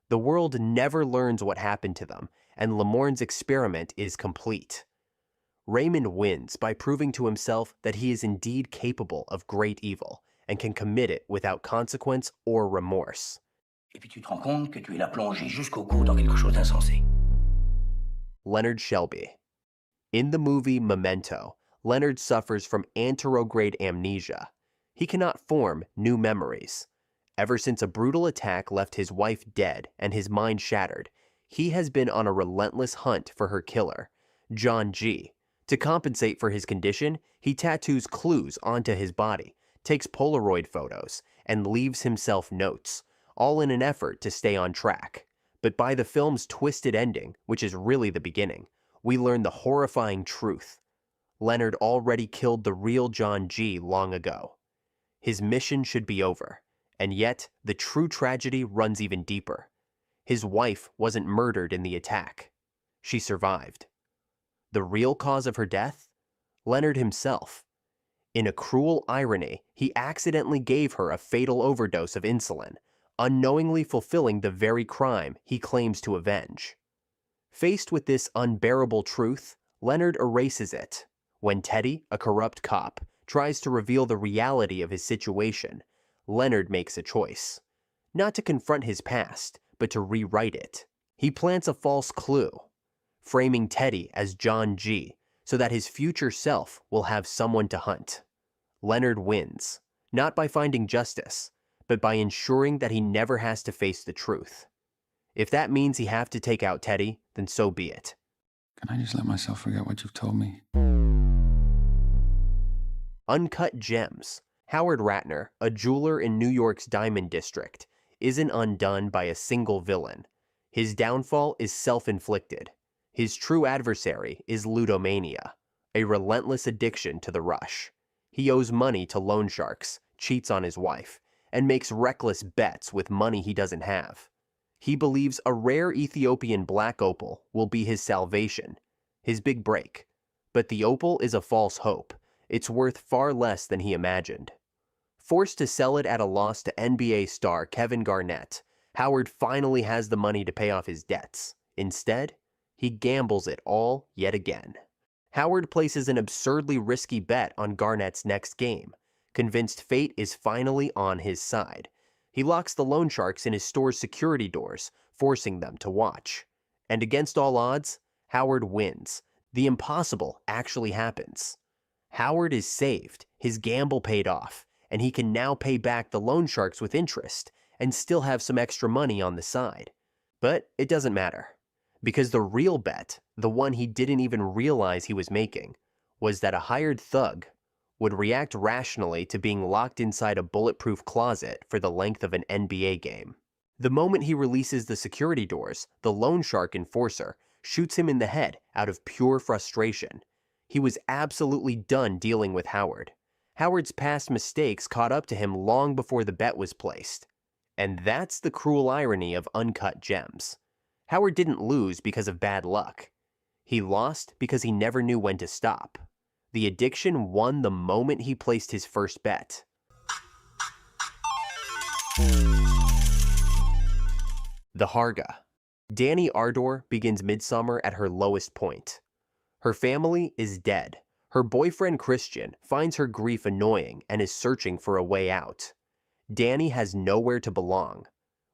S1: The world never learns what happened to them, and Lamorne's experiment is complete. Raymond wins by proving to himself that he is indeed capable of great evil and can commit it without consequence or remorse.
S12: Et puis tu te rends compte que tu es la plongée jusqu'au cou dans quelque chose d'insensé.
S1: Leonard Shelby. In the movie Memento, Leonard suffers from anterograde amnesia. He cannot form new memories. Ever since a brutal attack left his wife dead and his mind shattered, he has been on a relentless hunt for her killer, John G. To compensate for his condition, he tattoos clues onto his body, takes Polaroid photos, and leaves himself notes, all in an effort to stay on track. But by the film's twisted ending, which is really the beginning, we learn the horrifying truth. Leonard already killed the real John G. long ago. His mission should be over, and yet the true tragedy runs even deeper. His wife wasn't murdered in the attack. She survived. The real cause of her death? Leonard himself. In a cruel irony, he accidentally gave her a fatal overdose of insulin, unknowingly fulfilling the very crime he claims to avenge. Faced with this unbearable truth, Leonard erases it. When Teddy, a corrupt cop, tries to reveal the reality of his situation, Leonard makes a choice. Not to confront his past, but to rewrite it. He plants a false clue, framing Teddy as John G., so that his future self will have someone to hunt. Leonard wins, not by finding justice, but by ensuring that he never has to face the truth. If that means he have to take out Teddy, then so be it.
S13: Can I just let myself forget what you've told me?
S1: Uncut Gems. Howard Ratner, a jeweler in New York's Diamond District, isn't undone by a single villain. His downfall is self-inflicted. His true adversary is ludomania, a relentless addiction to the rush. He owes money to loan sharks, cheats on his wife, and makes reckless bets with money he doesn't have. He believes a rare Ethiopian black opal will be his salvation, his big break. But the opal is a false hope. It's worth far less than he imagined. Forced to sell it at a loss to NBA star Kevin Garnett, Howard finally has the money to pay off his debts. Instead, he gambles it all yet again. Howard places an absurdly risky bet on Garnett's next game, convinced fate is finally on his side. He locks the loan sharks in his store's security doors, forcing them to watch. And against all odds, Howard wins, The impossible actually happens. Howard is saved, his gamble paid off, and he can now pay back the loan sharks with interest and still have some extra money on the side. But it doesn't matter, because the real bet, the one he didn't even realize he was making, was that a hired thug would react rationally to being locked inside a bulletproof closet for the length of an NBA game. The moment he releases the security doors, the loan shark enforcer shoots him in the head out of pure frustration. He was absolutely done dealing with Howard. Howard's past mistakes caught up to him long before the bet was placed. And that's the cruel irony of Uncut Gems. Howard didn't lose because of bad luck. He lost because he never knew when to stop. The addiction won the moment he placed his first bet. The Harga. Danny Ardor begins Midsummer at her lowest point. Her family is dead. Her boyfriend Christian finds her grief annoying and is searching for a way out. Danny has nowhere to belong.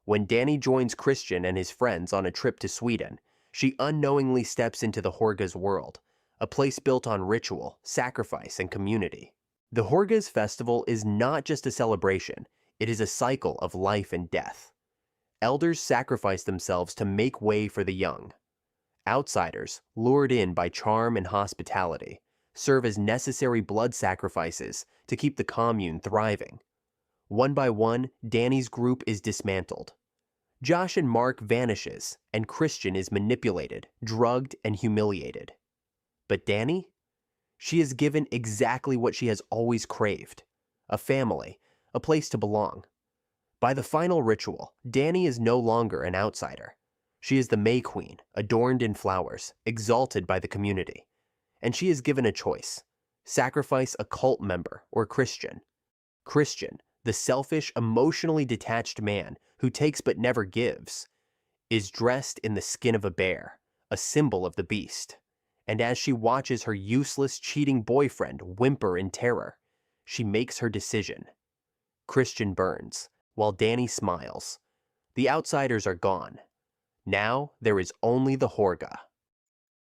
S1: When Danny joins Christian and his friends on a trip to Sweden, she unknowingly steps into the Horga's world, a place built on ritual, sacrifice, and community. The Horga's festival is not just a celebration, it is a cycle of life and death. Elders sacrifice themselves to make way for the young. Outsiders, lured in by charm and hospitality, serve as necessary blood sacrifices to keep the commune thriving. One by one, Danny's group is dismantled. Josh and Mark vanishes, and Christian is manipulated, drugged, and humiliated. But Danny? She is given exactly what she has always craved: a family, a place to belong. By the final ritual, Danny is no longer an outsider. She is the May Queen, adorned in flowers, exalted by the community. And she is given a choice: sacrifice a cult member or Christian. Christian, the selfish, emotionally detached man who takes but never gives, is dressed in the skin of a bear, a symbol of the beast. And as she watches her useless, cheating boyfriend whimper in terror, she makes her decision. Christian burns, while Danny smiles. The outsiders are gone. Now there is only the Horga.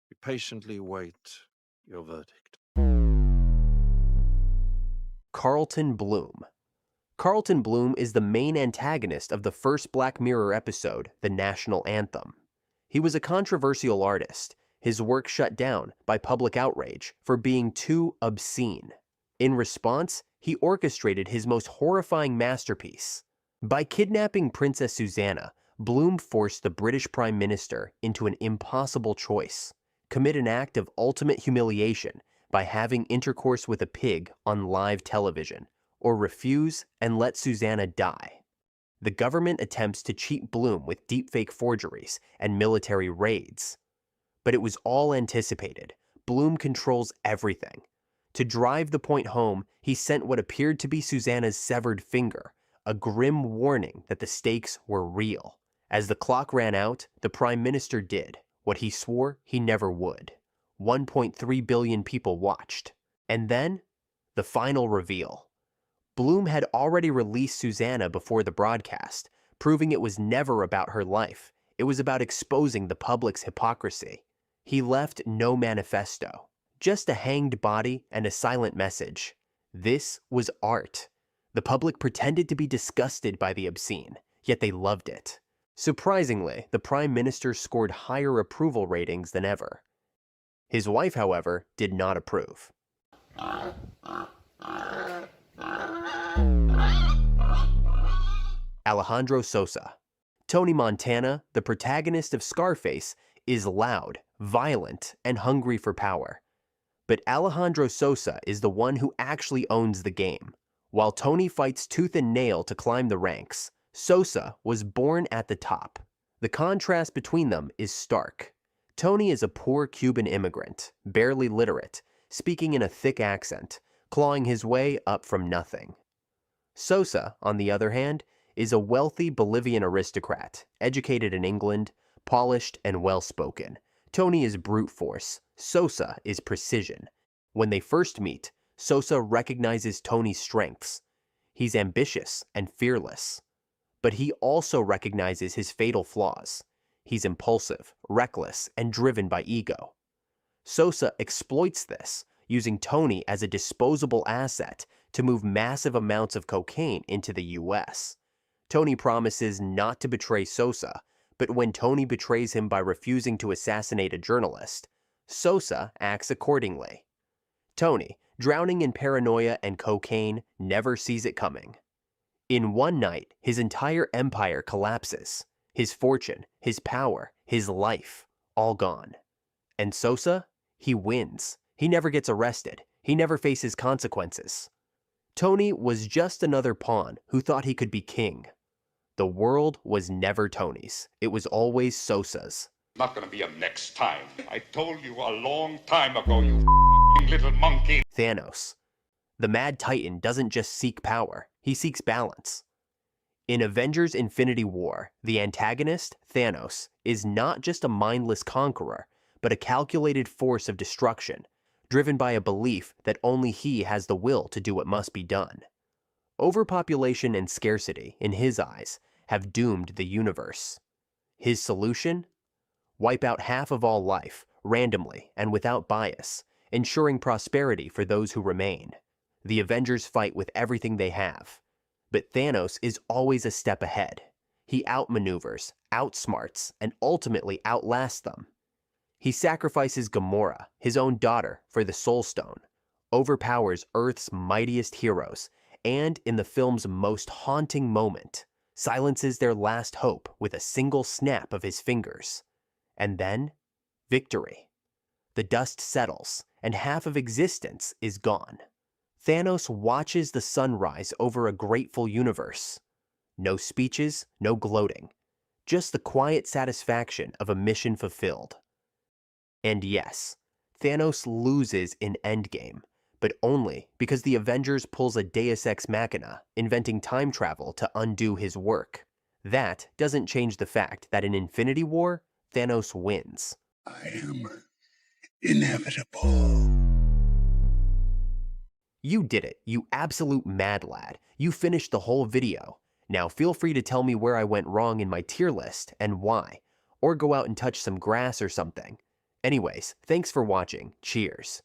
S3: We patiently wait your verdict.
S1: Carlton Bloom. Carlton Bloom is the main antagonist of the first Black Mirror episode, The National Anthem. He was a controversial artist, his work shut down by public outrage for being too obscene. In response, he orchestrated his most horrifying masterpiece. By kidnapping Princess Susanna, Bloom forced the British Prime Minister into an impossible choice: commit an act of ultimate humiliation by having intercourse with a pig on live television, or refuse and let Susanna die. The government attempts to cheat Bloom with deepfake forgeries and military raids. But it was all anticipated. Bloom controls everything. To drive the point home, he sent what appeared to be Susanna's severed finger, a grim warning that the stakes were real. As the clock ran out, the Prime Minister did what he swore he never would. 1.3 billion people watched. And then, the final reveal. Bloom had already released Susanna before the broadcast, proving it was never about her life. It was about exposing the public's hypocrisy. He left no manifesto, just a hanged body and a silent message. This was art. The public pretended to be disgusted by the obscene, yet they loved it. Surprisingly, the Prime Minister scored higher approval ratings than ever. His wife, however, did not approve. Alejandro Söze. Tony Montana, the protagonist of Scarface, is loud, violent, and hungry for power. But Alejandro Söze is the one who actually owns the game. While Tony fights tooth and nail to climb the ranks, Söze was born at the top. The contrast between them is stark. Tony is a poor Cuban immigrant, barely literate, speaking in a thick accent, clawing his way up from nothing. Söze, on the other hand, is a wealthy Bolivian aristocrat, educated in England, polished and well-spoken. Tony is brute force. Söze is precision. When they first meet, Söze recognizes Tony's strengths. He's ambitious and fearless. But he also recognizes his fatal flaws. He's impulsive, reckless, and driven by ego. Söze exploits this, using Tony as a disposable asset to move massive amounts of cocaine into the US. Tony promises not to betray Söze, but when Tony betrays him by refusing to assassinate a journalist, Söze acts accordingly. Tony, drowning in paranoia and cocaine, never sees it coming. In one night, his entire empire collapses. His fortune, his power, his life, all gone. And Söze? He wins. He never gets arrested. He never faces consequences. Tony was just another pawn who thought he could be king. The world was never Tony's. It was always Söze's.
S10: Not gonna be a next time. I told you a long time ago, you little monkey.
S1: Thanos. The Mad Titan doesn't just seek power, he seeks balance. In Avengers Infinity War, the antagonist, Thanos, is not just a mindless conqueror, but a calculated force of destruction, driven by a belief that only he has the will to do what must be done. Overpopulation and scarcity, in his eyes, have doomed the universe. His solution? Wipe out half of all life, randomly and without bias, ensuring prosperity for those who remain. The Avengers fight with everything they have. But Thanos is always a step ahead. He outmaneuvers, outsmarts, and ultimately outlasts them. He sacrifices Gamora, his own daughter, for the Soul Stone, overpowers Earth's mightiest heroes, and in the film's most haunting moment, silences their last hope with a single snap of his fingers. And then, victory. The dust settles, and half of existence is gone. Thanos watches the sunrise over a grateful universe. No speeches, no gloating. Just the quiet satisfaction of a mission fulfilled. And yes, Thanos loses in Endgame, but only because the Avengers pulls a Deus Ex Machina, inventing time travel to undo his work. That doesn't change the fact that in Infinity War, Thanos wins.
S10: I am inevitable.
S1: You did it, you absolute mad lad. You finished the whole video. Now feel free to tell me where I went wrong in my tier list and why, or go out and touch some grass or something. Anyways, thanks for watching. Cheers.